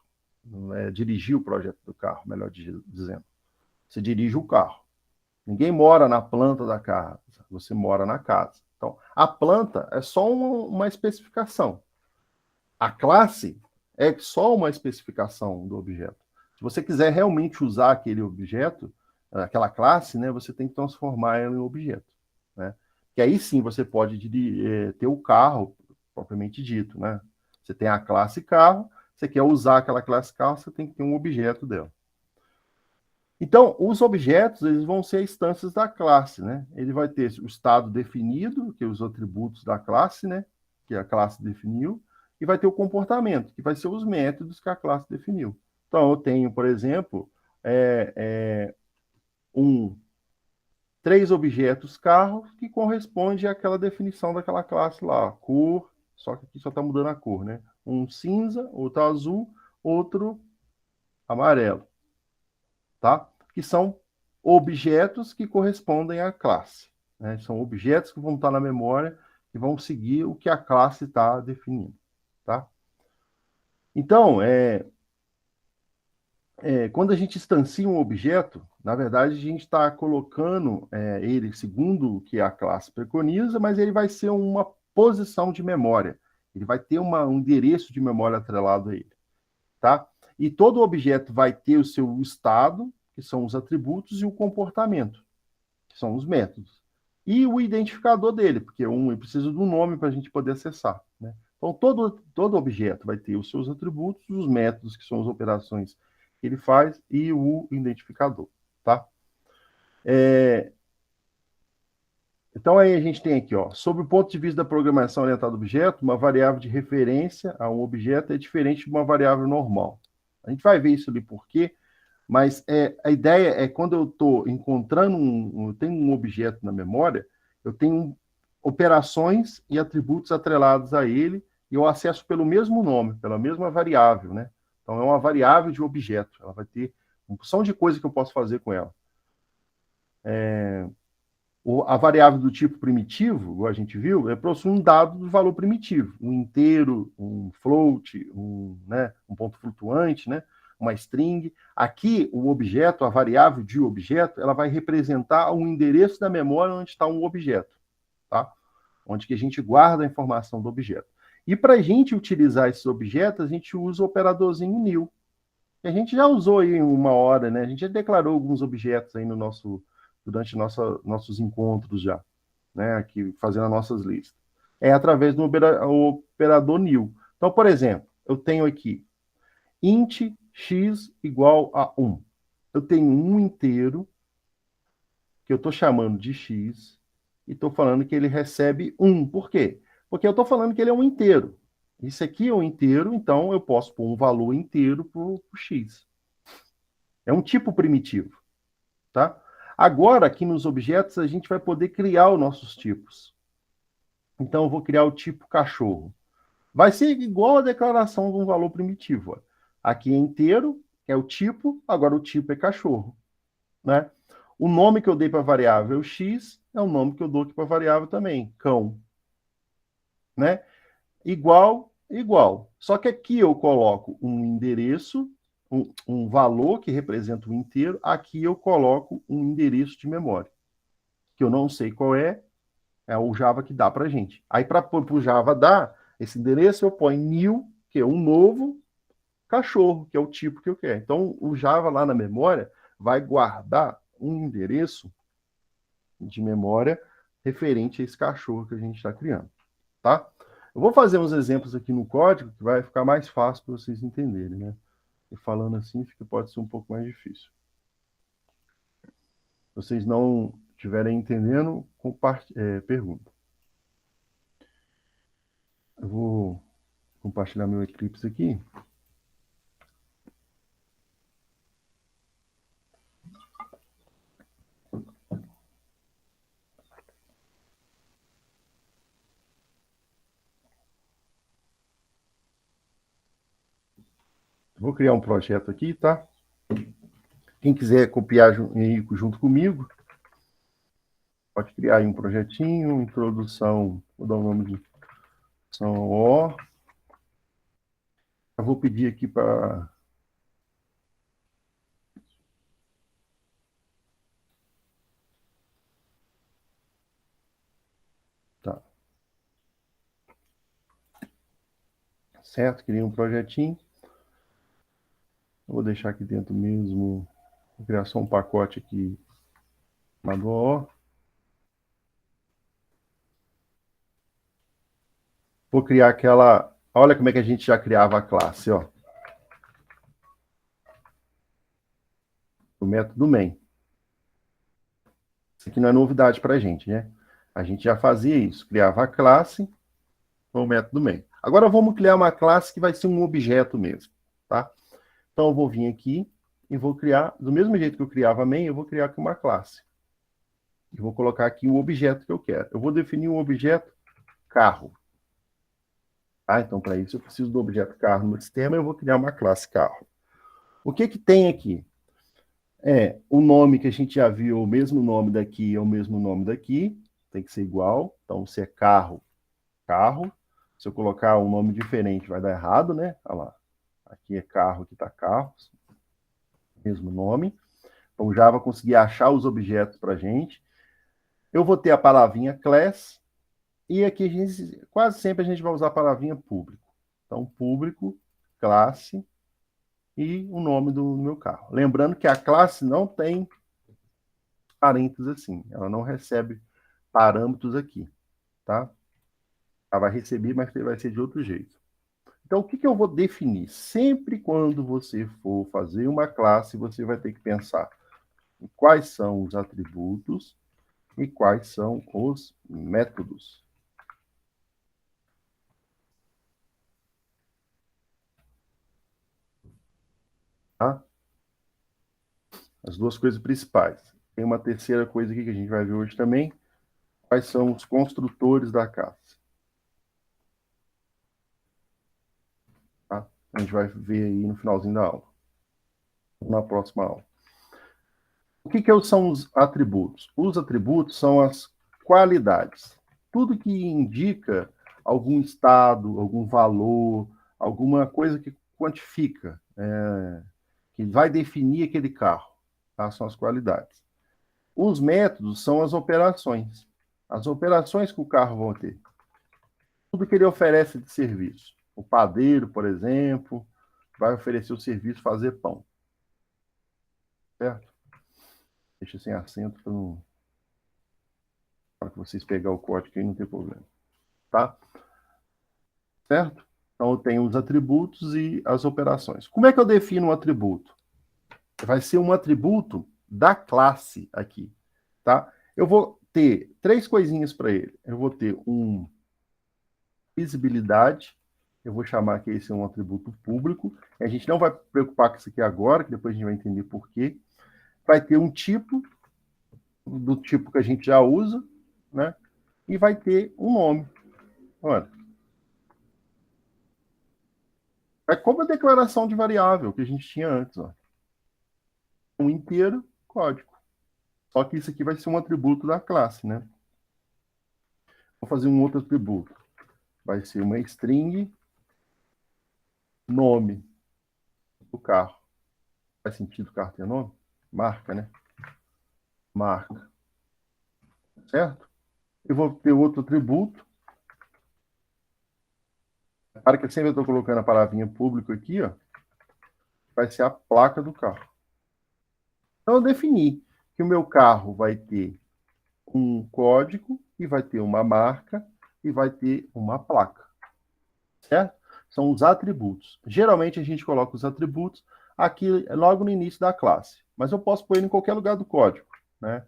Speaker 1: dirigir o projeto do carro, melhor dizendo. Você dirige o carro. Ninguém mora na planta da casa, você mora na casa. Então, a planta é só uma especificação. A classe é só uma especificação do objeto. Se você quiser realmente usar aquele objeto, aquela classe, né, você tem que transformar ela em objeto, né? Que aí sim você pode ter o carro propriamente dito, né? Você tem a classe carro, você quer usar aquela classe carro, você tem que ter um objeto dela. Então, os objetos, eles vão ser instâncias da classe, né? Ele vai ter o estado definido, que é os atributos da classe, né? Que a classe definiu, e vai ter o comportamento, que vai ser os métodos que a classe definiu. Então, eu tenho, por exemplo, um 3 objetos carro que corresponde àquela definição daquela classe lá, cor, só que aqui só está mudando a cor, né? Um cinza, outro azul, outro amarelo, tá? Que são objetos que correspondem à classe, né? São objetos que vão estar na memória e vão seguir o que a classe está definindo, tá? Então, quando a gente instancia um objeto, na verdade, a gente está colocando ele segundo o que a classe preconiza, mas ele vai ser uma posição de memória. Ele vai ter um endereço de memória atrelado a ele, tá? E todo objeto vai ter o seu estado, que são os atributos, e o comportamento, que são os métodos. E o identificador dele, porque ele precisa de um nome para a gente poder acessar, né? Então, todo objeto vai ter os seus atributos, os métodos, que são as operações que ele faz, e o identificador, tá? Então, aí a gente tem aqui, ó, sob o ponto de vista da programação orientada a objeto, uma variável de referência a um objeto é diferente de uma variável normal. A gente vai ver isso ali por quê, mas a ideia é quando eu estou encontrando eu tenho um objeto na memória, eu tenho operações e atributos atrelados a ele, e eu acesso pelo mesmo nome, pela mesma variável, né? Então, é uma variável de objeto. Ela vai ter uma porção de coisas que eu posso fazer com ela. A variável do tipo primitivo, igual a gente viu, possui um dado do valor primitivo. Um inteiro, um float, um ponto flutuante, né? Uma string. Aqui, o objeto, a variável de objeto, ela vai representar um endereço da memória onde está um objeto, tá? Onde que a gente guarda a informação do objeto. E para a gente utilizar esses objetos, a gente usa o operadorzinho new. A gente já usou aí uma hora, né? A gente já declarou alguns objetos aí durante nossos encontros já, né? Aqui, fazendo as nossas listas. É através do operador new. Então, por exemplo, eu tenho aqui int x igual a 1. Eu tenho um inteiro que eu estou chamando de x e estou falando que ele recebe 1. Por quê? Porque eu estou falando que ele é um inteiro. Isso aqui é um inteiro, então eu posso pôr um valor inteiro para o x. É um tipo primitivo, tá? Agora, aqui nos objetos, a gente vai poder criar os nossos tipos. Então, eu vou criar o tipo cachorro. Vai ser igual a declaração de um valor primitivo. Ó. Aqui é inteiro, é o tipo, agora o tipo é cachorro, né? O nome que eu dei para a variável x é o nome que eu dou aqui para a variável também, cão, né? Igual, igual. Só que aqui eu coloco um endereço, um valor que representa o inteiro. Aqui eu coloco um endereço de memória, que eu não sei qual é o Java que dá para a gente. Aí, para o Java dar esse endereço, eu ponho new, que é um novo cachorro, que é o tipo que eu quero. Então, o Java lá na memória vai guardar um endereço de memória referente a esse cachorro que a gente está criando, tá? Eu vou fazer uns exemplos aqui no código que vai ficar mais fácil para vocês entenderem, né? E falando assim, pode ser um pouco mais difícil. Se vocês não estiverem entendendo, pergunta. Eu vou compartilhar meu Eclipse aqui. Vou criar um projeto aqui, tá? Quem quiser copiar junto comigo, pode criar aí um projetinho, introdução, vou dar o nome de introdução O. Eu vou pedir aqui para... Tá. Certo, criei um projetinho. Eu vou deixar aqui dentro mesmo, vou criar só um pacote aqui, chamado O. Vou criar aquela... Olha como é que a gente já criava a classe, ó. O método main. Isso aqui não é novidade para a gente, né? A gente já fazia isso, criava a classe com o método main. Agora vamos criar uma classe que vai ser um objeto mesmo, tá? Então eu vou vir aqui e vou criar, do mesmo jeito que eu criava main, eu vou criar aqui uma classe. E vou colocar aqui o objeto que eu quero. Eu vou definir um objeto carro. Ah, então, para isso, eu preciso do objeto carro no sistema, eu vou criar uma classe carro. O que tem aqui? O nome que a gente já viu, o mesmo nome daqui é o mesmo nome daqui, tem que ser igual. Então, se é carro, carro. Se eu colocar um nome diferente, vai dar errado, né? Olha lá. Aqui é carro, aqui está carros. Mesmo nome. Então, o Java conseguir achar os objetos para a gente. Eu vou ter a palavrinha class. E aqui, quase sempre, a gente vai usar a palavrinha público. Então, público, classe e o nome do meu carro. Lembrando que a classe não tem parênteses assim. Ela não recebe parâmetros aqui, tá? Ela vai receber, mas vai ser de outro jeito. Então, o que eu vou definir? Sempre quando você for fazer uma classe, você vai ter que pensar em quais são os atributos e quais são os métodos. Tá? As duas coisas principais. Tem uma terceira coisa aqui que a gente vai ver hoje também. Quais são os construtores da classe? Tá? A gente vai ver aí no finalzinho da aula. Na próxima aula. O que são os atributos? Os atributos são as qualidades. Tudo que indica algum estado, algum valor, alguma coisa que quantifica, que vai definir aquele carro. Tá? São as qualidades. Os métodos são as operações. As operações que o carro vai ter. Tudo que ele oferece de serviço. O padeiro, por exemplo, vai oferecer o serviço fazer pão. Certo? Deixa sem acento para não... para que vocês pegarem o código aí, não tem problema. Tá? Certo? Então, eu tenho os atributos e as operações. Como é que eu defino um atributo? Vai ser um atributo da classe aqui. Tá? Eu vou ter três coisinhas para ele. Eu vou ter visibilidade. Eu vou chamar que esse é um atributo público. A gente não vai preocupar com isso aqui agora, que depois a gente vai entender por quê. Vai ter um tipo, do tipo que a gente já usa, né? E vai ter um nome. Olha. É como a declaração de variável que a gente tinha antes. Ó. Um inteiro, código. Só que isso aqui vai ser um atributo da classe, né? Vou fazer um outro atributo. Vai ser uma string nome do carro. Faz sentido o carro ter nome? Marca, né? Marca. Certo? Eu vou ter outro atributo. Para que eu sempre estou colocando a palavrinha público aqui, ó, vai ser a placa do carro. Então, eu defini que o meu carro vai ter um código e vai ter uma marca e vai ter uma placa. Certo? São os atributos. Geralmente, a gente coloca os atributos aqui logo no início da classe. Mas eu posso pôr ele em qualquer lugar do código, né?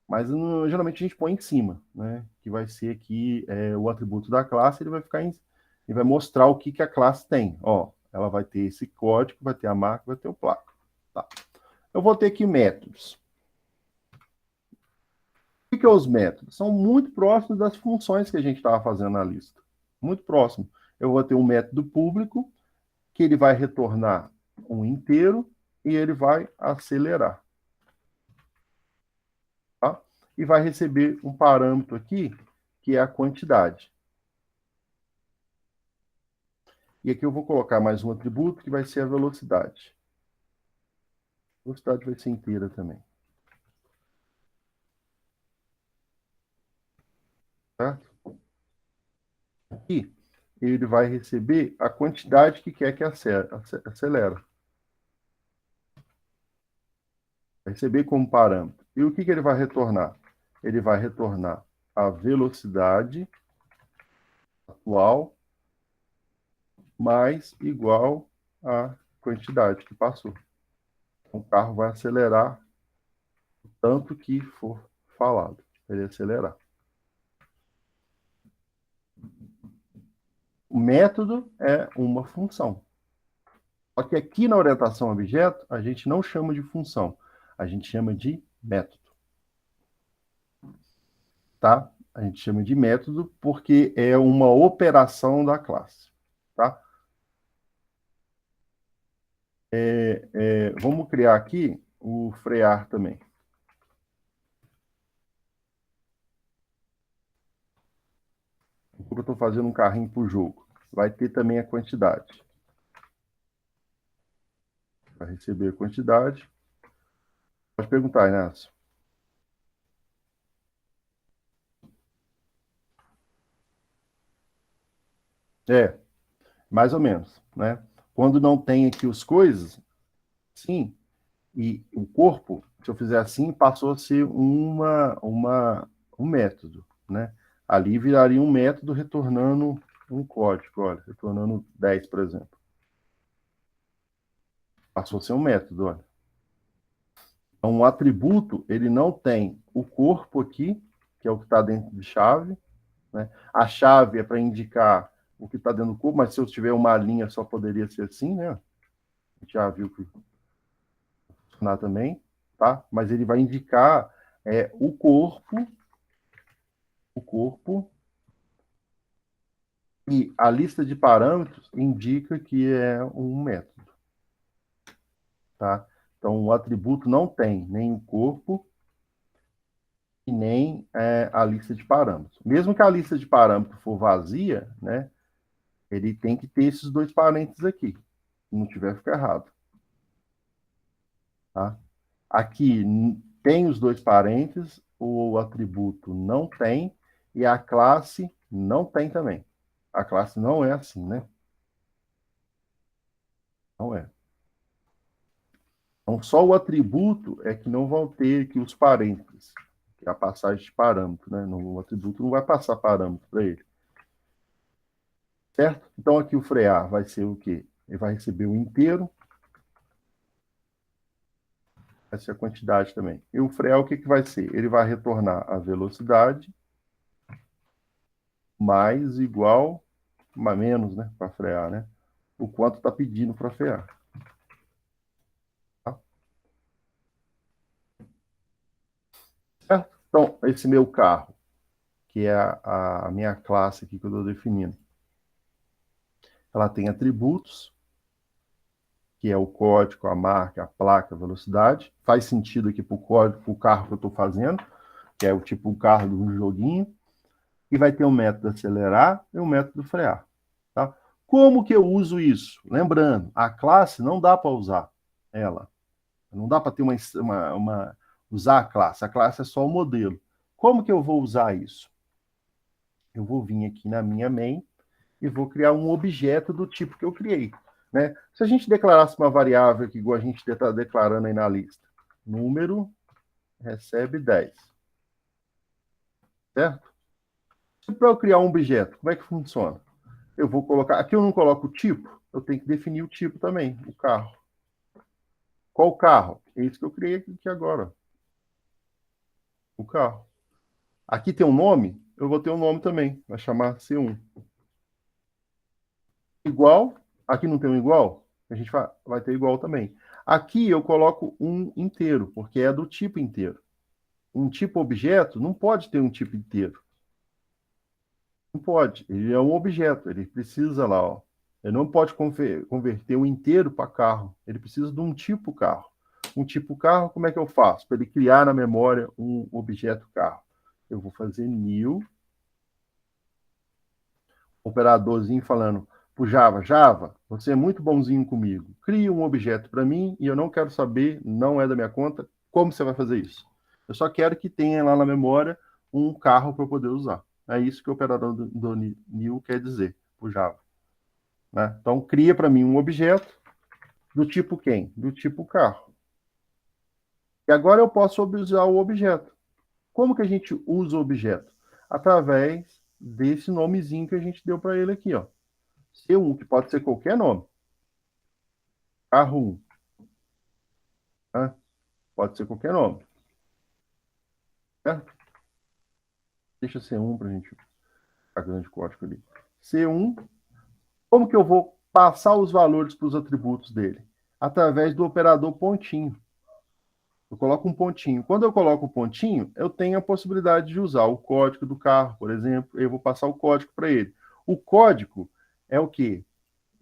Speaker 1: Mas geralmente a gente põe em cima, né? Que vai ser aqui o atributo da classe, ele vai ficar ele vai mostrar o que a classe tem. Ó, ela vai ter esse código, vai ter a marca, vai ter o placa. Tá. Eu vou ter aqui métodos. O que os métodos? São muito próximos das funções que a gente estava fazendo na lista. Muito próximo. Eu vou ter um método público, que ele vai retornar um inteiro e ele vai acelerar. Tá? E vai receber um parâmetro aqui, que é a quantidade. E aqui eu vou colocar mais um atributo, que vai ser a velocidade. A velocidade vai ser inteira também. Certo? Aqui, ele vai receber a quantidade que quer que acelera. Vai receber como parâmetro. E o que ele vai retornar? Ele vai retornar a velocidade atual mais igual à quantidade que passou. O carro vai acelerar o tanto que for falado. Ele acelerar. O método é uma função. Só que aqui na orientação a objeto, a gente não chama de função. A gente chama de método. tá? A gente chama de método porque é uma operação da classe, tá? Vamos criar aqui o frear também. Eu estou fazendo um carrinho para o jogo. Vai ter também a quantidade. Vai receber a quantidade. Pode perguntar, Inácio. Mais ou menos, né? Quando não tem aqui as coisas, sim, e o corpo, se eu fizer assim, passou a ser um método, né? Ali viraria um método retornando um código, olha, retornando 10, por exemplo. Passou a ser um método, olha. Então, um atributo, ele não tem o corpo aqui, que é o que está dentro de chave, né? A chave é para indicar o que está dentro do corpo, mas se eu tiver uma linha, só poderia ser assim, né? A gente já viu que funcionar também, tá? Mas ele vai indicar o corpo e a lista de parâmetros indica que é um método, tá? Então, o atributo não tem nem o corpo e nem a lista de parâmetros. Mesmo que a lista de parâmetros for vazia, né? Ele tem que ter esses dois parênteses aqui. Se não tiver, fica errado. Tá? Aqui tem os dois parênteses, o atributo não tem, e a classe não tem também. A classe não é assim, né? Não é. Então, só o atributo é que não vão ter aqui os parênteses, que é a passagem de parâmetro, né? O atributo não vai passar parâmetro para ele. Certo? Então, aqui o frear vai ser o quê? Ele vai receber o inteiro, vai ser a quantidade também. E o frear, o que, que vai ser? Ele vai retornar a velocidade mais igual, mais menos, né? Para frear, né? O quanto está pedindo para frear. Tá? Certo? Então, esse meu carro, que é a minha classe aqui que eu estou definindo, ela tem atributos, que é o código, a marca, a placa, a velocidade. Faz sentido aqui para o código, para o carro que eu estou fazendo, que é o tipo o carro do joguinho. E vai ter o método acelerar e o método frear. Tá? Como que eu uso isso? Lembrando, a classe não dá para usar ela. Não dá para ter usar a classe é só o modelo. Como que eu vou usar isso? Eu vou vir aqui na minha main e vou criar um objeto do tipo que eu criei. Né? Se a gente declarasse uma variável aqui, igual a gente está declarando aí na lista, número recebe 10. Certo? Para eu criar um objeto, como é que funciona? Eu vou colocar. Aqui eu não coloco o tipo, eu tenho que definir o tipo também, o carro. Qual carro? É isso que eu criei aqui agora. O carro. Aqui tem um nome, eu vou ter um nome também. Vai chamar C1. Igual, aqui não tem um igual, a gente vai ter igual também. Aqui eu coloco um inteiro, porque é do tipo inteiro. Um tipo objeto não pode ter um tipo inteiro. Não pode. Ele é um objeto, ele precisa lá, ó. Ele não pode converter o inteiro para carro. Ele precisa de um tipo carro. Um tipo carro, como é que eu faço? Para ele criar na memória um objeto carro. Eu vou fazer new, operadorzinho falando pro Java, Java, você é muito bonzinho comigo. Cria um objeto para mim e eu não quero saber, não é da minha conta, como você vai fazer isso. Eu só quero que tenha lá na memória um carro para eu poder usar. É isso que o operador do new quer dizer, o Java. Né? Então, cria para mim um objeto do tipo quem? Do tipo carro. E agora eu posso usar o objeto. Como que a gente usa o objeto? Através desse nomezinho que a gente deu para ele aqui, ó. C1, que pode ser qualquer nome. Carro 1. Tá? Pode ser qualquer nome. Certo? Deixa C1 para a gente ficar grande código ali. C1. Como que eu vou passar os valores para os atributos dele? Através do operador pontinho. Eu coloco um pontinho. Quando eu coloco o pontinho, eu tenho a possibilidade de usar o código do carro, por exemplo. Eu vou passar o código para ele. O código é o quê?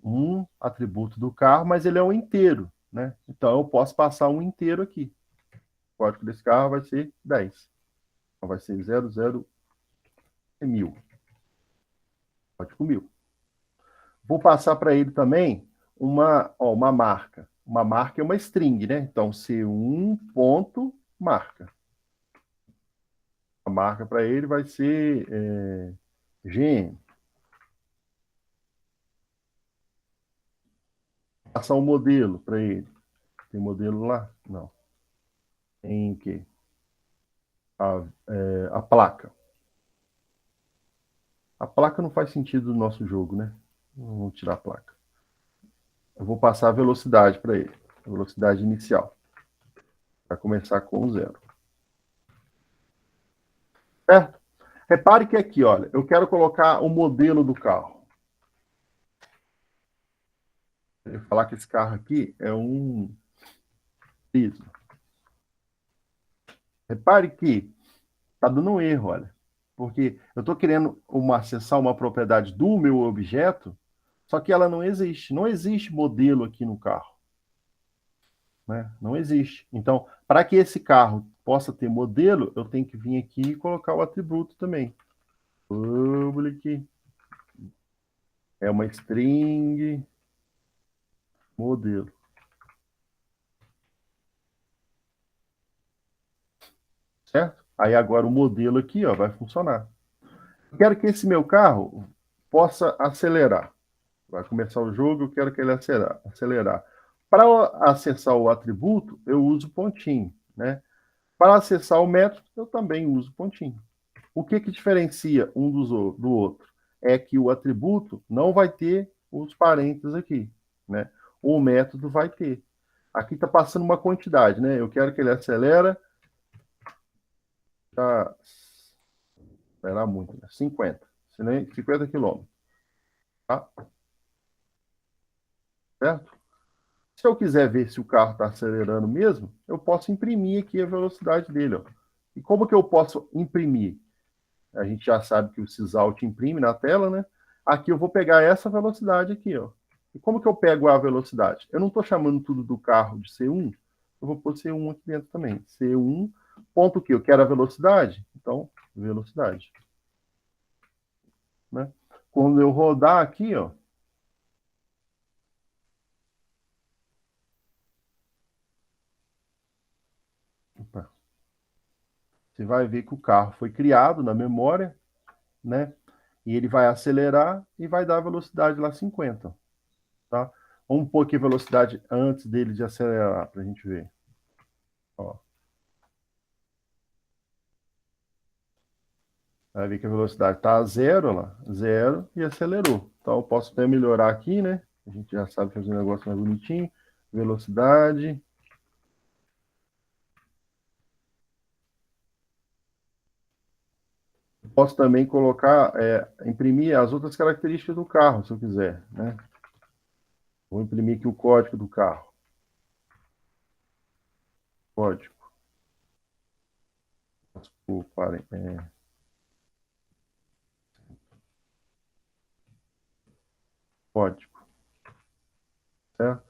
Speaker 1: Um atributo do carro, mas ele é um inteiro, né? Então, eu posso passar um inteiro aqui. O código desse carro vai ser 10. Então, vai ser 00 e 1000. Código 1000. Vou passar para ele também uma marca. Uma marca é uma string, né? Então, C1 ponto marca. A marca para ele vai ser GM. Passar um modelo para ele. Tem modelo lá? Não. Tem o quê? A placa. A placa não faz sentido no nosso jogo, né? Vamos tirar a placa. Eu vou passar a velocidade para ele. A velocidade inicial. Vai começar com 0. Certo? Repare que aqui, olha, eu quero colocar o modelo do carro. Eu vou falar que esse carro aqui é um Prisma. Repare que está dando um erro, olha. Porque eu estou querendo acessar uma propriedade do meu objeto, só que ela não existe. Não existe modelo aqui no carro. Né? Não existe. Então, para que esse carro possa ter modelo, eu tenho que vir aqui e colocar o atributo também. Public é uma string modelo. Certo? Aí agora o modelo aqui ó, vai funcionar. Eu quero que esse meu carro possa acelerar. Vai começar o jogo, eu quero que ele acelerar. Para acessar o atributo, eu uso pontinho. Né? Para acessar o método, eu também uso pontinho. O que diferencia um do outro? É que o atributo não vai ter os parênteses aqui. Né? O método vai ter. Aqui está passando uma quantidade. Né? Eu quero que ele acelera. Tá, acelerar muito. Né? 50. 50 quilômetros. Tá? Certo? Se eu quiser ver se o carro está acelerando mesmo, eu posso imprimir aqui a velocidade dele. Ó. E como que eu posso imprimir? A gente já sabe que o Sysalt imprime na tela, né? Aqui eu vou pegar essa velocidade aqui, ó. E como que eu pego a velocidade? Eu não estou chamando tudo do carro de C1, eu vou pôr C1 aqui dentro também. C1, ponto que eu quero a velocidade, então, velocidade. Né? Quando eu rodar aqui, ó, você vai ver que o carro foi criado na memória, né? E ele vai acelerar e vai dar a velocidade lá 50. Tá? Vamos pôr aqui a velocidade antes dele de acelerar, para a gente ver. Ó. Vai ver que a velocidade está a 0 lá, 0 e acelerou. Então eu posso até melhorar aqui, né? A gente já sabe fazer um negócio mais bonitinho. Velocidade. Posso também colocar, imprimir as outras características do carro, se eu quiser, né? Vou imprimir aqui o código do carro. Código. Código. Certo?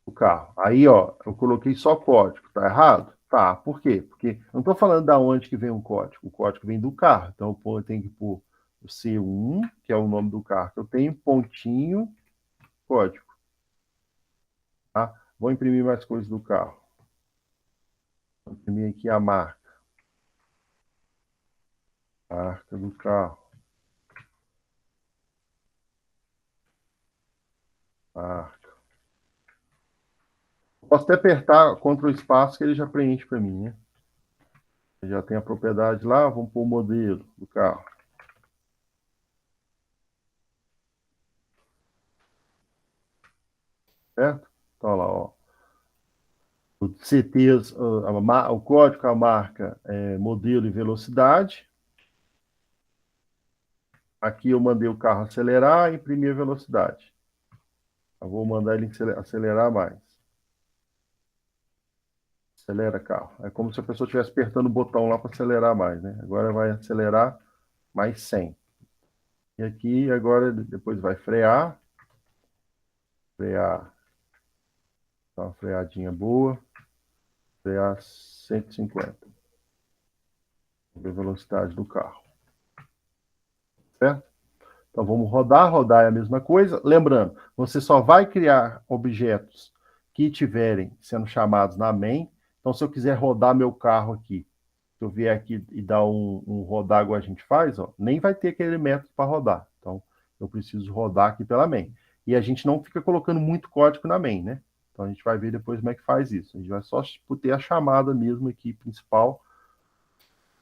Speaker 1: O carro. Aí, ó, eu coloquei só código. Tá errado? Tá. Por quê? Porque eu não estou falando da onde que vem o código. O código vem do carro. Então, eu tenho que pôr o C1, que é o nome do carro que eu tenho, pontinho, código. Tá? Vou imprimir mais coisas do carro. Vou imprimir aqui a marca. Marca do carro. Marca. Posso até apertar Ctrl espaço que ele já preenche para mim, né? Já tem a propriedade lá, vamos pôr o modelo do carro. Certo? Então, lá, ó. O CTs, o código, a marca, modelo e velocidade. Aqui eu mandei o carro acelerar e imprimir a velocidade. Eu vou mandar ele acelerar mais. Acelera carro. É como se a pessoa estivesse apertando o botão lá para acelerar mais, né? Agora vai acelerar mais 100. E aqui agora depois vai frear. Frear. Dá uma freadinha boa. Frear 150. Ver a velocidade do carro. Certo? Então vamos rodar. Rodar é a mesma coisa. Lembrando, você só vai criar objetos que estiverem sendo chamados na main. Então, se eu quiser rodar meu carro aqui, se eu vier aqui e dar um rodar igual a gente faz, ó, nem vai ter aquele método para rodar. Então, eu preciso rodar aqui pela main. E a gente não fica colocando muito código na main, né? Então, a gente vai ver depois como é que faz isso. A gente vai só ter a chamada mesmo aqui principal.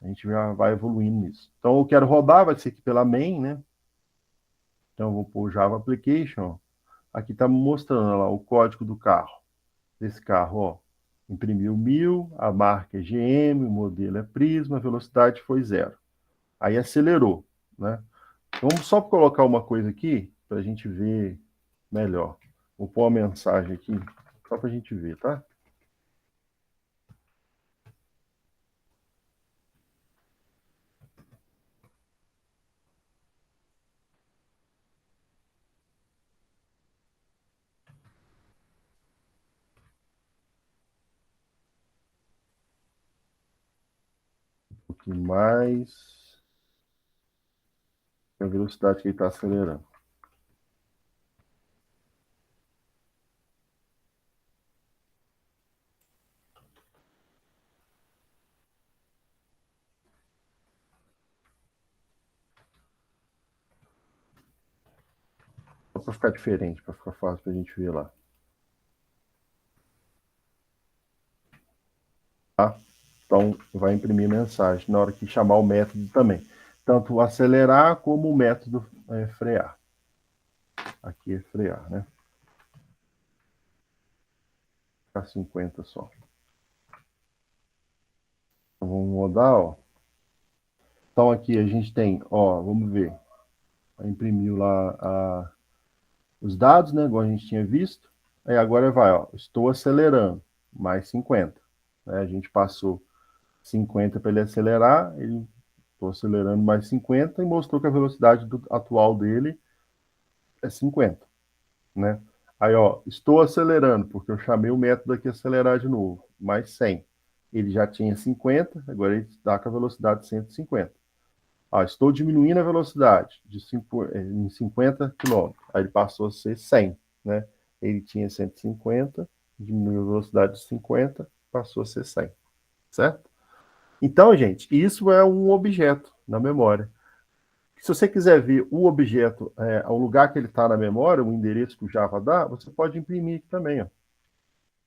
Speaker 1: A gente já vai evoluindo nisso. Então, eu quero rodar, vai ser aqui pela main, né? Então, eu vou pôr Java Application. Aqui está mostrando lá o código do carro. Desse carro, ó. Imprimiu 1000, a marca é GM, o modelo é Prisma, a velocidade foi 0. Aí acelerou, né? Vamos só colocar uma coisa aqui para a gente ver melhor. Vou pôr uma mensagem aqui, só para a gente ver, tá? Um pouquinho mais. A velocidade que ele está acelerando. Só para ficar diferente, para ficar fácil para a gente ver lá. Tá? Então, vai imprimir mensagem na hora que chamar o método também. Tanto o acelerar como o método frear. Aqui é frear, né? Ficar 50 só. Então, vamos rodar, ó. Então, aqui a gente tem, ó, vamos ver. Imprimiu lá os dados, né? Igual a gente tinha visto. Aí agora vai, ó. Estou acelerando. Mais 50. Né? A gente passou 50 para ele acelerar. Ele estou acelerando mais 50 e mostrou que a velocidade atual dele é 50. Né? Aí, ó, estou acelerando, porque eu chamei o método aqui acelerar de novo. Mais 100. Ele já tinha 50, agora ele está com a velocidade de 150. Ah, estou diminuindo a velocidade em 50 km. Aí ele passou a ser 100, né? Ele tinha 150, diminuiu a velocidade de 50, passou a ser 100, certo? Então, gente, isso é um objeto na memória. Se você quiser ver o objeto, o lugar que ele está na memória, o endereço que o Java dá, você pode imprimir aqui também, ó.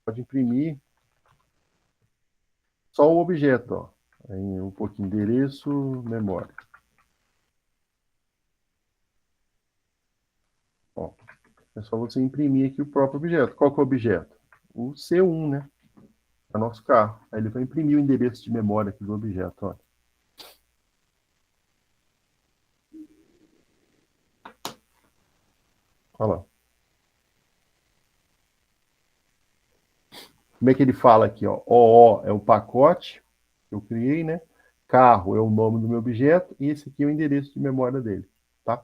Speaker 1: Pode imprimir só o objeto, ó. Em um pouquinho endereço, memória. Ó. É só você imprimir aqui o próprio objeto. Qual que é o objeto? O C1, né? É o nosso carro. Aí ele vai imprimir o endereço de memória aqui do objeto. Ó. Olha lá. Como é que ele fala aqui? Ó? OO é o pacote que eu criei, né? Carro é o nome do meu objeto e esse aqui é o endereço de memória dele. Tá?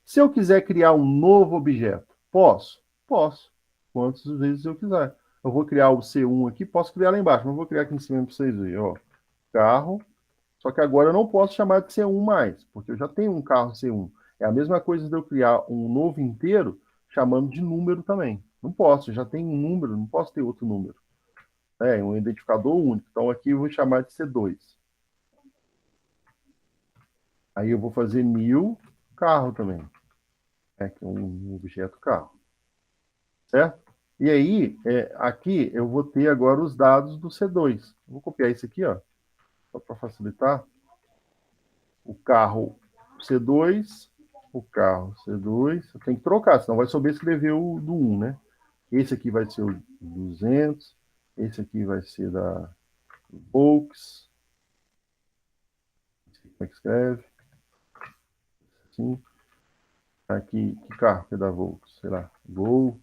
Speaker 1: Se eu quiser criar um novo objeto, posso? Posso. Quantas vezes eu quiser. Eu vou criar o C1 aqui, posso criar lá embaixo, mas eu vou criar aqui em cima para vocês verem. Ó. Carro. Só que agora eu não posso chamar de C1 mais, porque eu já tenho um carro C1. É a mesma coisa de eu criar um novo inteiro chamando de número também. Não posso, eu já tenho um número, não posso ter outro número. É um identificador único. Então aqui eu vou chamar de C2. Aí eu vou fazer new carro também. Que é um objeto carro. Certo? E aí, aqui eu vou ter agora os dados do C2. Vou copiar isso aqui, ó, só para facilitar. O carro C2, o carro C2. Eu tenho que trocar, senão vai sobrescrever o do 1, né? Esse aqui vai ser o 200. Esse aqui vai ser da Volks. Como é que escreve? Assim. Aqui, que carro que é da Volks? Sei lá. Gol.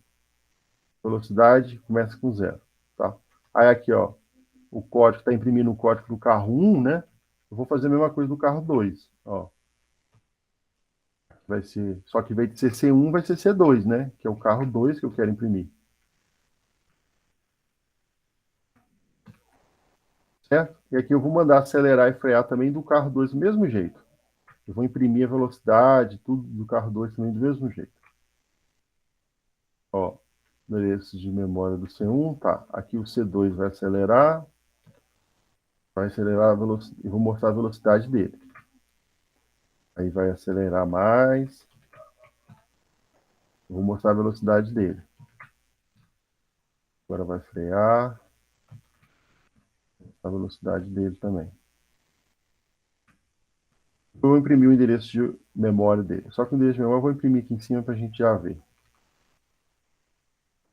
Speaker 1: Velocidade começa com 0. Tá? Aí aqui, ó. o código está imprimindo o código do carro 1, né? Eu vou fazer a mesma coisa do carro 2. Ó. Vai ser, só que em vez de ser C1, vai ser C2, né? Que é o carro 2 que eu quero imprimir. Certo? E aqui eu vou mandar acelerar e frear também do carro 2 do mesmo jeito. Eu vou imprimir a velocidade, tudo do carro 2 também do mesmo jeito. Ó, endereço de memória do C1, tá. Aqui o C2 vai acelerar a velocidade, e vou mostrar a velocidade dele. Aí vai acelerar mais. Vou mostrar a velocidade dele. Agora vai frear. A velocidade dele também. Eu vou imprimir o endereço de memória dele. Só que o endereço de memória eu vou imprimir aqui em cima para a gente já ver.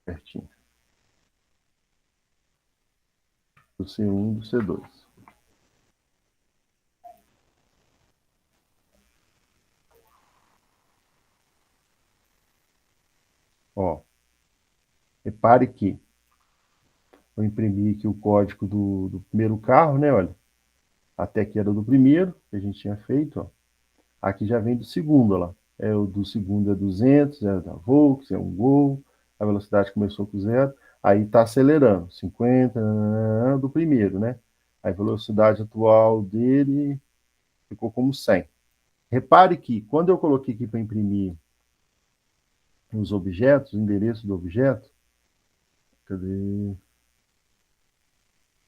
Speaker 1: Certinho. Do C1 e do C2. Ó, repare que eu imprimi aqui o código do primeiro carro, né? Olha, até que era do primeiro, que a gente tinha feito, ó. Aqui já vem do segundo, olha lá. O do segundo é 200, é da Volks, é um Gol. A velocidade começou com zero. Aí está acelerando, 50 do primeiro, né? A velocidade atual dele ficou como 100. Repare que quando eu coloquei aqui para imprimir os objetos, o endereço do objeto, cadê?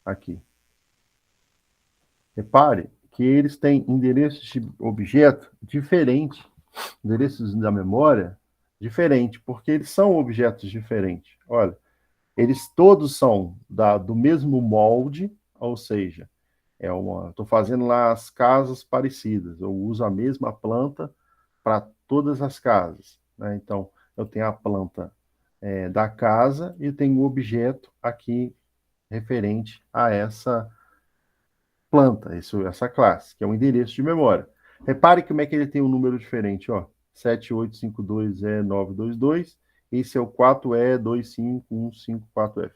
Speaker 1: Aqui. Repare que eles têm endereços de objeto diferente, endereços da memória diferente, porque eles são objetos diferentes. Olha, eles todos são do mesmo molde, ou seja, estou fazendo lá as casas parecidas, eu uso a mesma planta para todas as casas, né? Então, eu tenho a planta da casa e tenho o objeto aqui referente a essa planta, essa classe, que é um endereço de memória. Repare como é que ele tem um número diferente, ó. 7852E922, esse é o 4E25154F.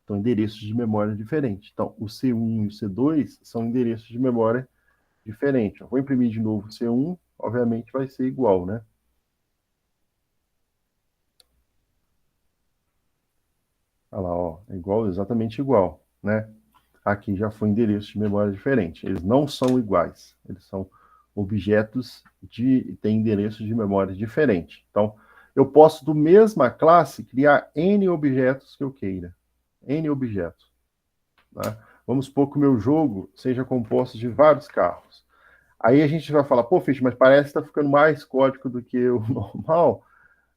Speaker 1: Então, endereços de memória diferentes. Então, o C1 e o C2 são endereços de memória diferentes. Eu vou imprimir de novo o C1, obviamente vai ser igual, né? Olha lá, ó, é igual, exatamente igual, né? Aqui já foi endereço de memória diferente. Eles não são iguais, eles são objetos têm endereços de memória diferente. Então, eu posso, do mesma classe, criar N objetos que eu queira. N objetos. Tá? Vamos supor que o meu jogo seja composto de vários carros. Aí a gente vai falar, pô, Fish, mas parece que está ficando mais código do que o normal.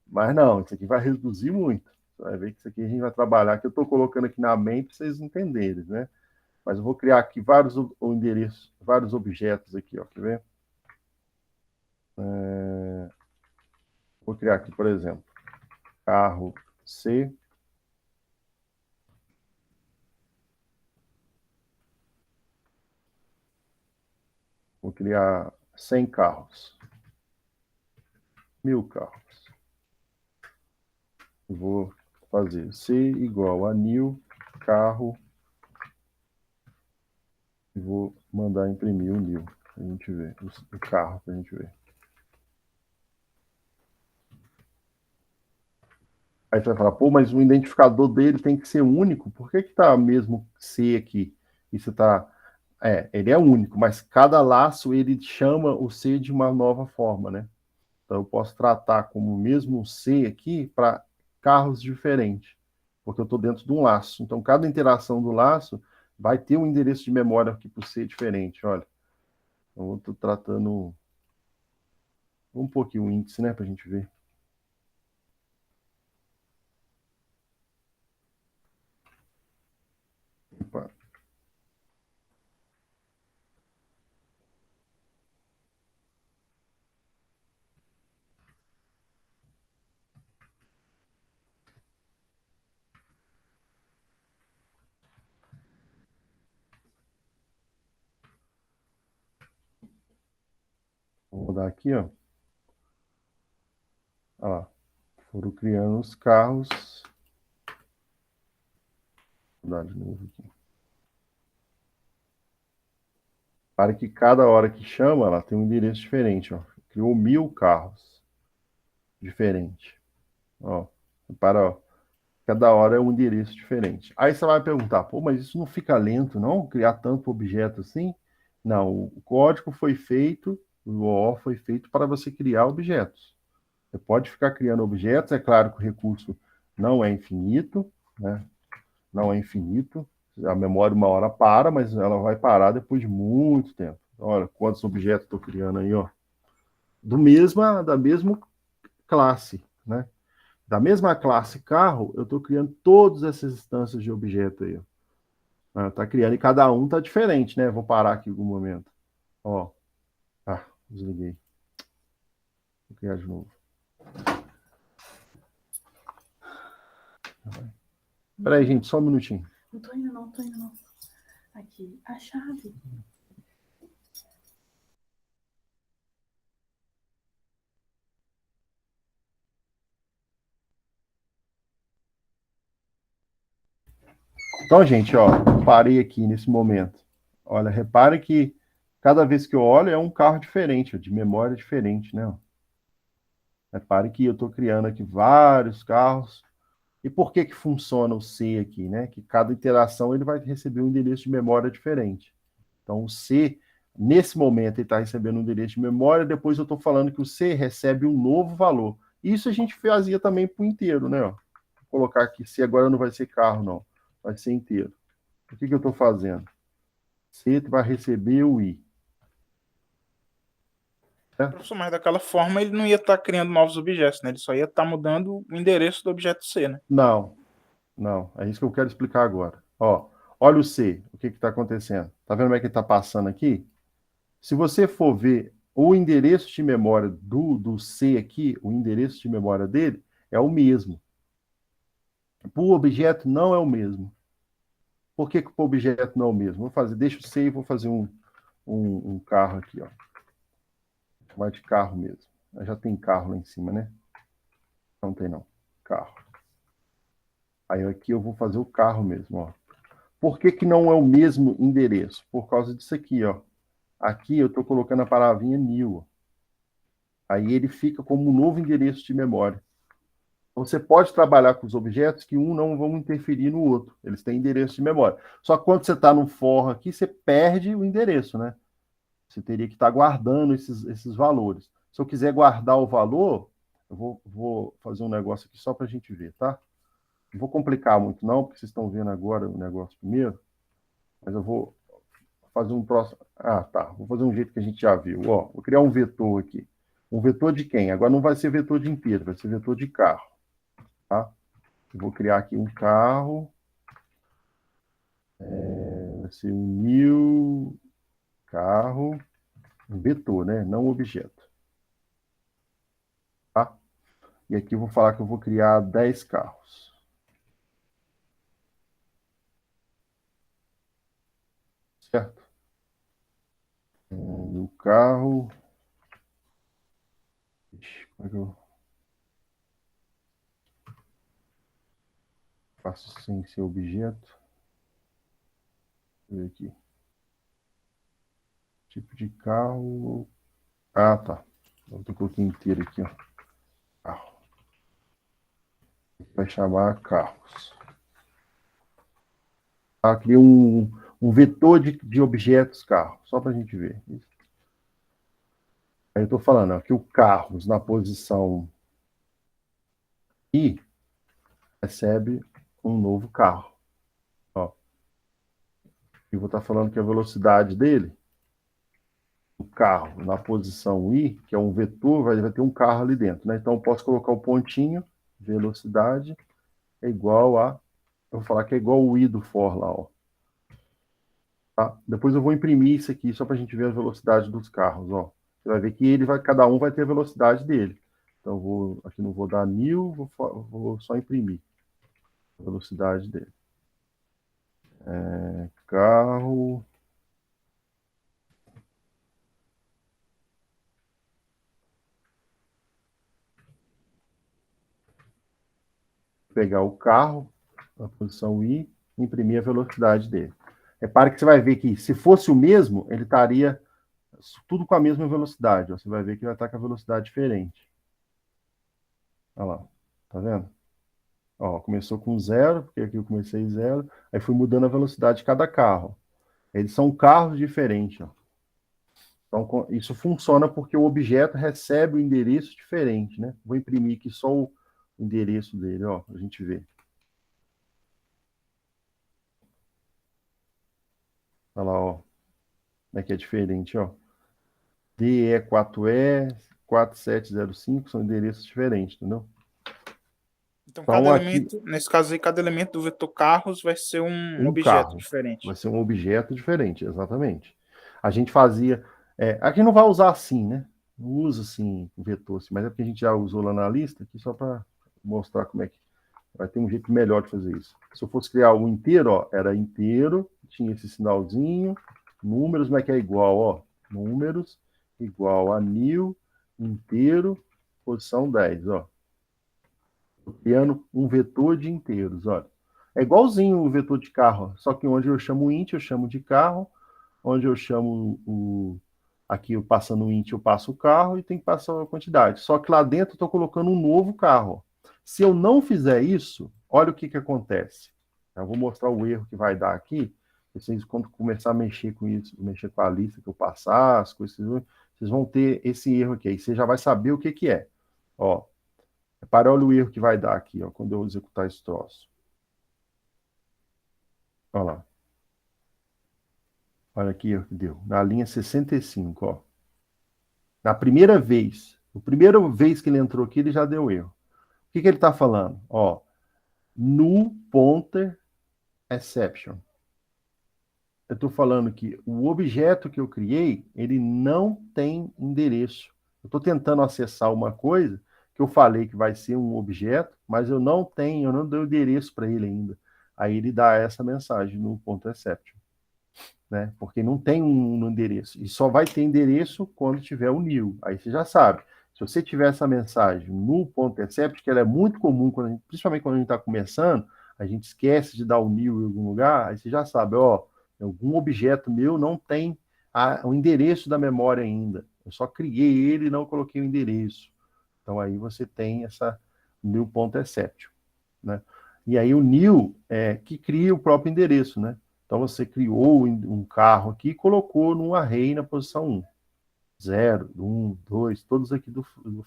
Speaker 1: Mas não, isso aqui vai reduzir muito. Você vai ver que isso aqui a gente vai trabalhar, que eu estou colocando aqui na mente para vocês entenderem, né? Mas eu vou criar aqui vários endereços, vários objetos aqui, ó, quer ver? Vou criar aqui, por exemplo, carro C. Vou criar 100 carros, 1000 carros. Vou fazer C igual a new carro e vou mandar imprimir o new, para a gente ver, o carro para a gente ver. Aí você vai falar, pô, mas o identificador dele tem que ser único, por que que tá mesmo C aqui? Isso tá... ele é único, mas cada laço ele chama o C de uma nova forma, né? Então eu posso tratar como o mesmo C aqui para carros diferentes, porque eu estou dentro de um laço. Então cada interação do laço vai ter um endereço de memória aqui para o C diferente, olha. Então eu estou tratando um pouquinho o índice, né, para a gente ver. Opa. Vou mudar aqui, ó. Olha lá. Foram criando os carros. Vou dar de novo aqui. Para que cada hora que chama, ela tem um endereço diferente, ó. Criou 1000 carros diferentes. Ó, para, ó, cada hora é um endereço diferente. Aí você vai perguntar, pô, mas isso não fica lento, não? Criar tanto objeto assim? Não, o código foi feito, o OO foi feito para você criar objetos. Você pode ficar criando objetos, é claro que o recurso não é infinito, né? Não é infinito. A memória uma hora para, mas ela vai parar depois de muito tempo. Olha quantos objetos estou criando aí, ó. Da mesma classe, né? Da mesma classe carro, eu estou criando todas essas instâncias de objeto aí, ó. Tá criando e cada um tá diferente, né? Vou parar aqui em algum momento. Ó, desliguei. Vou criar de novo. Peraí, gente, só um minutinho.
Speaker 3: Não tô indo, não, tô indo, não. Aqui, a chave.
Speaker 1: Então, gente, ó, parei aqui nesse momento. Olha, repare que cada vez que eu olho é um carro diferente, ó, de memória diferente, né? Repare que eu estou criando aqui vários carros. E por que que funciona o C aqui, né? Que cada interação ele vai receber um endereço de memória diferente. Então, o C, nesse momento, ele está recebendo um endereço de memória, depois eu estou falando que o C recebe um novo valor. Isso a gente fazia também para o inteiro, né? Ó. Vou colocar aqui, C agora não vai ser carro, não. Vai ser inteiro. O que que eu estou fazendo? C vai receber o I.
Speaker 2: Professor, mas daquela forma ele não ia estar criando novos objetos, né? Ele só ia estar mudando o endereço do objeto C, né?
Speaker 1: Não, não. É isso que eu quero explicar agora. Ó, olha o C. O que está acontecendo? Tá vendo como é que ele está passando aqui? Se você for ver o endereço de memória do C aqui, o endereço de memória dele é o mesmo. Para o objeto não é o mesmo. Por que, que o objeto não é o mesmo? Vou fazer, deixa o C e vou fazer um carro aqui, ó. Vai de carro mesmo. Já tem carro lá em cima, né? Não tem não. Carro. Aí aqui eu vou fazer o carro mesmo, ó. Por que que não é o mesmo endereço? Por causa disso aqui, ó. Aqui eu estou colocando a palavrinha new. Aí ele fica como um novo endereço de memória. Você pode trabalhar com os objetos que um não vão interferir no outro. Eles têm endereço de memória. Só que quando você está no for aqui, você perde o endereço, né? Você teria que estar guardando esses valores. Se eu quiser guardar o valor, eu vou fazer um negócio aqui só para a gente ver, tá? Não vou complicar muito, não, porque vocês estão vendo agora o negócio primeiro. Mas eu vou fazer um próximo. Ah, tá. Vou fazer um jeito que a gente já viu. Ó, vou criar um vetor aqui. Um vetor de quem? Agora não vai ser vetor de inteiro, vai ser vetor de carro. Tá? Eu vou criar aqui um carro. Vai ser um new carro. Um vetor, né? Não um objeto. Tá? E aqui eu vou falar que eu vou criar 10 carros. Certo? O carro. Ixi, como é que eu faço sem ser objeto? Deixa eu ver aqui. Tipo de carro. Ah, tá. Eu coloquei inteiro aqui, ó. Carro. Vai chamar carros. Tá? Cria um vetor de objetos carro, só para a gente ver. Aí eu estou falando ó, que o carros na posição I recebe um novo carro. Ó. E vou estar falando que a velocidade dele, o carro na posição I, que é um vetor, vai ter um carro ali dentro. Né? Então eu posso colocar o pontinho, velocidade é igual a. Eu vou falar que é igual o I do for lá. Ó. Tá? Depois eu vou imprimir isso aqui só para a gente ver a velocidade dos carros. Ó. Você vai ver que cada um vai ter a velocidade dele. Então, aqui não vou dar 1000, vou só imprimir a velocidade dele. Carro. Pegar o carro, na posição I, imprimir a velocidade dele. Repare que você vai ver que, se fosse o mesmo, ele estaria tudo com a mesma velocidade. Ó. Você vai ver que vai estar com a velocidade diferente. Olha lá. Tá vendo? Ó, começou com 0, porque aqui eu comecei 0. Aí fui mudando a velocidade de cada carro. Eles são carros diferentes. Ó. Então, isso funciona porque o objeto recebe o endereço diferente, né? Vou imprimir aqui só o endereço dele, ó, pra gente ver. Olha lá, ó. Como é que é diferente, ó. DE4E, 4705 são endereços diferentes, entendeu?
Speaker 2: Então, cada
Speaker 1: Então, aqui,
Speaker 2: elemento, nesse caso aí, cada elemento do vetor carros vai ser um
Speaker 1: um
Speaker 2: objeto
Speaker 1: carro
Speaker 2: diferente.
Speaker 1: vai ser um objeto diferente, exatamente. A gente fazia. Aqui não vai usar assim, né? Não usa assim o vetor, assim, mas é porque a gente já usou lá na lista, aqui só para mostrar como é que. Vai ter um jeito melhor de fazer isso. Se eu fosse criar um inteiro, ó, era inteiro, tinha esse sinalzinho, números, como é que é igual, ó? Números igual a 1000, inteiro, posição 10, ó. Estou criando um vetor de inteiros, olha. É igualzinho o vetor de carro, só que onde eu chamo o int, eu chamo de carro, onde eu chamo aqui eu passando o int, eu passo o carro e tem que passar a quantidade. Só que lá dentro eu estou colocando um novo carro. Se eu não fizer isso, olha o que acontece. Eu vou mostrar o erro que vai dar aqui. Vocês, quando começar a mexer com isso, mexer com a lista que eu passar, as coisas, vocês vão ter esse erro aqui. Aí você já vai saber o que é. Ó, repare, olha o erro que vai dar aqui, ó, quando eu executar esse troço. Olha lá. Olha aqui o que deu. Na linha 65, ó. Na primeira vez, a primeira vez que ele entrou aqui, ele já deu erro. O que ele está falando? Ó, null pointer exception. Eu estou falando que o objeto que eu criei, ele não tem endereço. Eu estou tentando acessar uma coisa que eu falei que vai ser um objeto, mas eu não dei o endereço para ele ainda. Aí ele dá essa mensagem no ponto exception, né? Porque não tem um endereço. E só vai ter endereço quando tiver o new. Aí você já sabe. Se você tiver essa mensagem no ponto exception, que ela é muito comum, principalmente quando a gente está começando, a gente esquece de dar o new em algum lugar, aí você já sabe, ó, algum objeto meu não tem o endereço da memória ainda. Eu só criei ele e não coloquei o endereço. Então aí você tem essa new.exception, né? E aí o new é que cria o próprio endereço, né? Então você criou um carro aqui e colocou num array na posição 1. 0, 1, 2, todos aqui do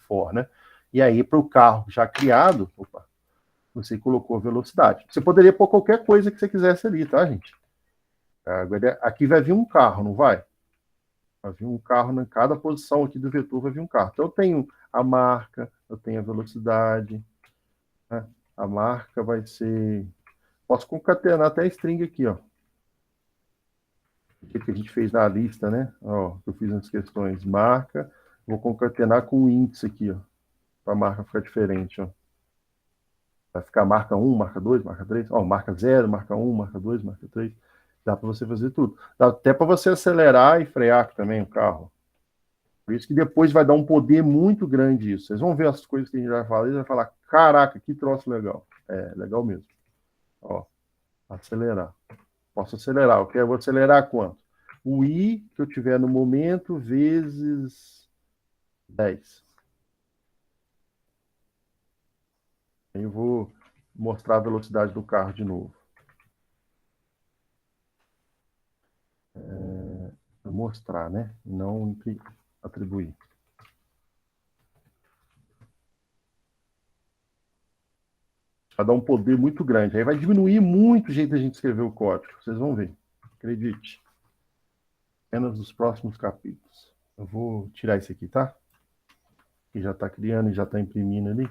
Speaker 1: for, né? E aí para o carro já criado, você colocou a velocidade. Você poderia pôr qualquer coisa que você quisesse ali, tá, gente? Agora, aqui vai vir um carro, não vai? Vai vir um carro em cada posição aqui do vetor, vai vir um carro. Então eu tenho a marca, eu tenho a velocidade, né? A marca vai ser... Posso concatenar até a string aqui, ó. O que a gente fez na lista, né? Ó, eu fiz as questões marca, vou concatenar com o índice aqui, ó. Para a marca ficar diferente, ó. Vai ficar marca 1, marca 2, marca 3, ó, marca 0, marca 1, marca 2, marca 3. Dá para você fazer tudo. Dá até para você acelerar e frear também o carro. Por isso que depois vai dar um poder muito grande isso. Vocês vão ver as coisas que a gente vai falar e vai falar, caraca, que troço legal. É, legal mesmo. Ó, acelerar. Posso acelerar. Eu vou acelerar quanto? O I que eu tiver no momento vezes 10. Aí eu vou mostrar a velocidade do carro de novo. Mostrar, né? Não atribuir. Vai dar um poder muito grande. Aí vai diminuir muito o jeito da gente escrever o código. Vocês vão ver. Acredite. Apenas nos próximos capítulos. Eu vou tirar isso aqui, tá? Que já está criando e já está imprimindo ali.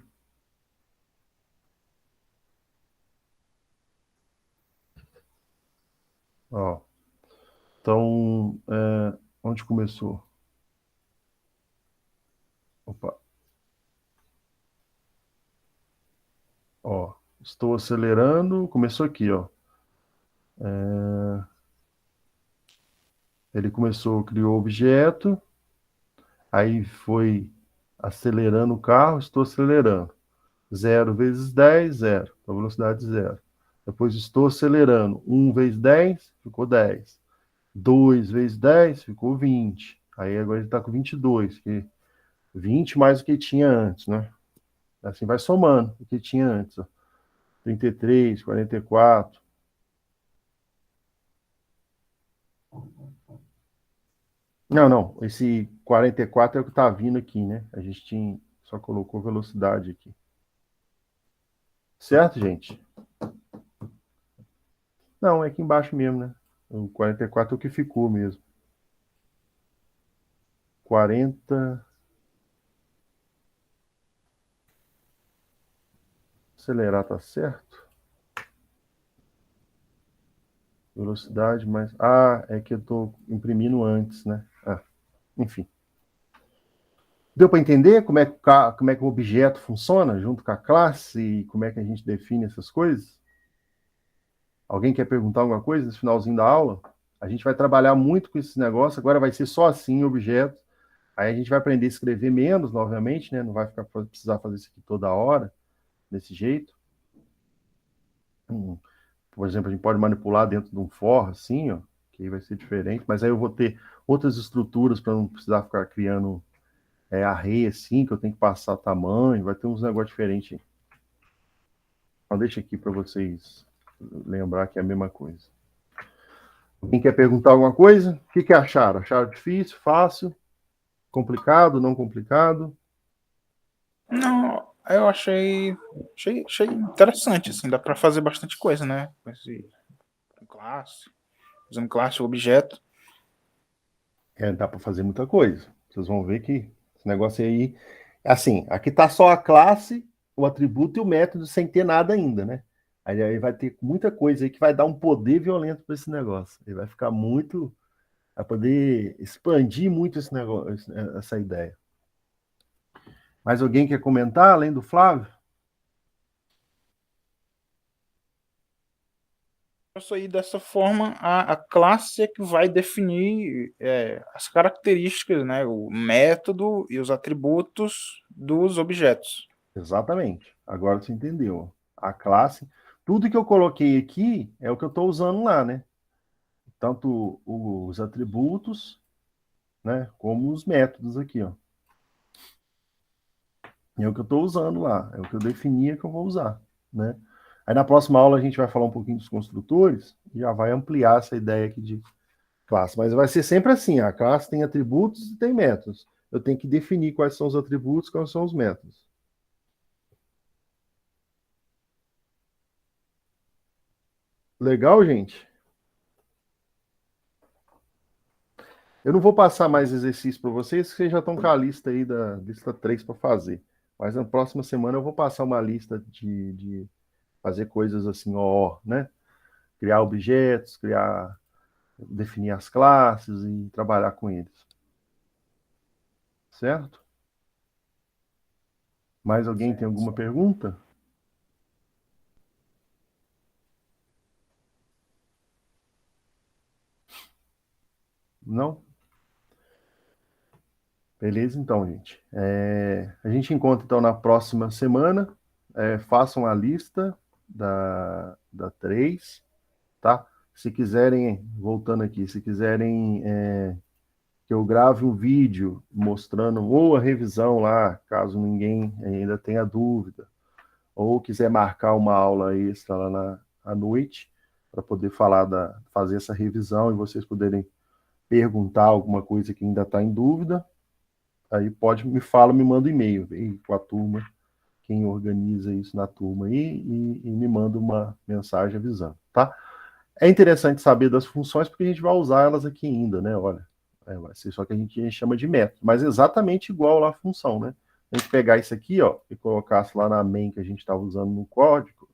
Speaker 1: Ó. Então, onde começou? Opa. Ó, estou acelerando. Começou aqui, ó. Ele começou, criou o objeto. Aí foi acelerando o carro. Estou acelerando. 0 vezes 10, 0. A velocidade 0. Depois estou acelerando. 1 vezes 10, ficou 10. 2 vezes 10, ficou 20. Aí agora ele está com 22, que 20 mais o que tinha antes, né? Assim vai somando o que tinha antes. Ó. 33, 44. Não. Esse 44 é o que está vindo aqui, né? A gente só colocou velocidade aqui. Certo, gente? Não, é aqui embaixo mesmo, né? O 44 é o que ficou mesmo. 40. Acelerar tá certo? Velocidade mais. Ah, é que eu tô imprimindo antes, né? Enfim. Deu para entender como é que o objeto funciona junto com a classe e como é que a gente define essas coisas? Alguém quer perguntar alguma coisa nesse finalzinho da aula? A gente vai trabalhar muito com esse negócio, agora vai ser só assim, objetos. Aí a gente vai aprender a escrever menos, novamente, né? Não vai precisar fazer isso aqui toda hora, desse jeito. Por exemplo, a gente pode manipular dentro de um for, assim, ó, que aí vai ser diferente, mas aí eu vou ter outras estruturas para não precisar ficar criando array, assim, que eu tenho que passar tamanho, vai ter uns negócios diferentes aí. Então, deixa aqui para vocês lembrar que é a mesma coisa. Quem quer perguntar alguma coisa? O que acharam? Acharam difícil, fácil, complicado, não complicado?
Speaker 2: Não, eu achei interessante, assim, dá para fazer bastante coisa, né? Com classe, usando classe, objeto.
Speaker 1: Dá para fazer muita coisa. Vocês vão ver que esse negócio aí... Assim, aqui está só a classe, o atributo e o método sem ter nada ainda, né? Aí vai ter muita coisa aí que vai dar um poder violento para esse negócio. Ele vai ficar muito... Vai poder expandir muito esse negócio, essa ideia. Mais alguém quer comentar, além do Flávio?
Speaker 2: Isso aí, dessa forma, a classe é que vai definir as características, né? O método e os atributos dos objetos.
Speaker 1: Exatamente. Agora você entendeu. A classe, tudo que eu coloquei aqui é o que eu estou usando lá, né? Tanto os atributos, né, como os métodos aqui, ó. É o que eu estou usando lá, é o que eu definia que eu vou usar, né? Aí na próxima aula a gente vai falar um pouquinho dos construtores e já vai ampliar essa ideia aqui de classe. Mas vai ser sempre assim, a classe tem atributos e tem métodos. Eu tenho que definir quais são os atributos, quais são os métodos. Legal, gente? Eu não vou passar mais exercício para vocês, porque vocês já estão com a lista aí da lista 3 para fazer. Mas na próxima semana eu vou passar uma lista de fazer coisas assim, ó, né? Criar objetos, definir as classes e trabalhar com eles. Certo? Mais alguém tem alguma pergunta? Não? Beleza, então, gente. A gente encontra, então, na próxima semana. Façam a lista da 3, tá? Se quiserem, voltando aqui, se quiserem que eu grave um vídeo mostrando ou a revisão lá, caso ninguém ainda tenha dúvida, ou quiser marcar uma aula extra lá à noite, para poder fazer essa revisão e vocês poderem perguntar alguma coisa que ainda está em dúvida, aí me manda um e-mail com a turma, quem organiza isso na turma aí, e me manda uma mensagem avisando, tá? É interessante saber das funções, porque a gente vai usar elas aqui ainda, né? Olha, vai ser só que a gente chama de método, mas exatamente igual lá a função, né? A gente pegar isso aqui, ó, e colocasse lá na main que a gente estava usando no código,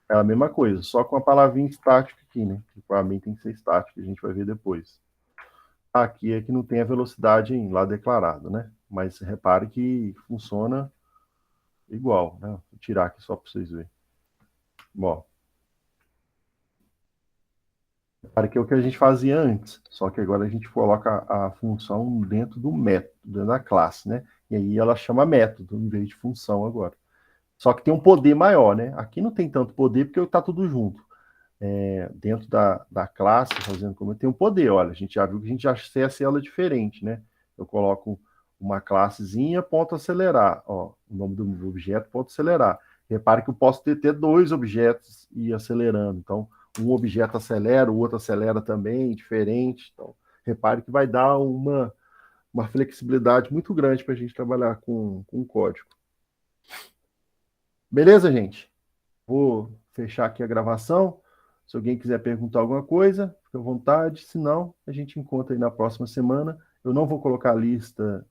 Speaker 1: é a mesma coisa, só com a palavrinha estática aqui, né? Que a main tem que ser estática, a gente vai ver depois. Aqui é que não tem a velocidade lá declarada, né? Mas repare que funciona igual, né? Vou tirar aqui só para vocês verem. Bom, repare que é o que a gente fazia antes, só que agora a gente coloca a função dentro do método, dentro da classe, né? E aí ela chama método em vez de função agora. Só que tem um poder maior, né? Aqui não tem tanto poder porque está tudo junto. Dentro da classe, fazendo como tem um poder. Olha, a gente já viu que a gente acessa ela diferente, né? Eu coloco uma classezinha, ponto acelerar. Ó, o nome do objeto, ponto acelerar. Repare que eu posso ter dois objetos e ir acelerando. Então, um objeto acelera, o outro acelera também, diferente. Então, repare que vai dar uma flexibilidade muito grande para a gente trabalhar com o código. Beleza, gente? Vou fechar aqui a gravação. Se alguém quiser perguntar alguma coisa, fique à vontade. Se não, a gente encontra aí na próxima semana. Eu não vou colocar a lista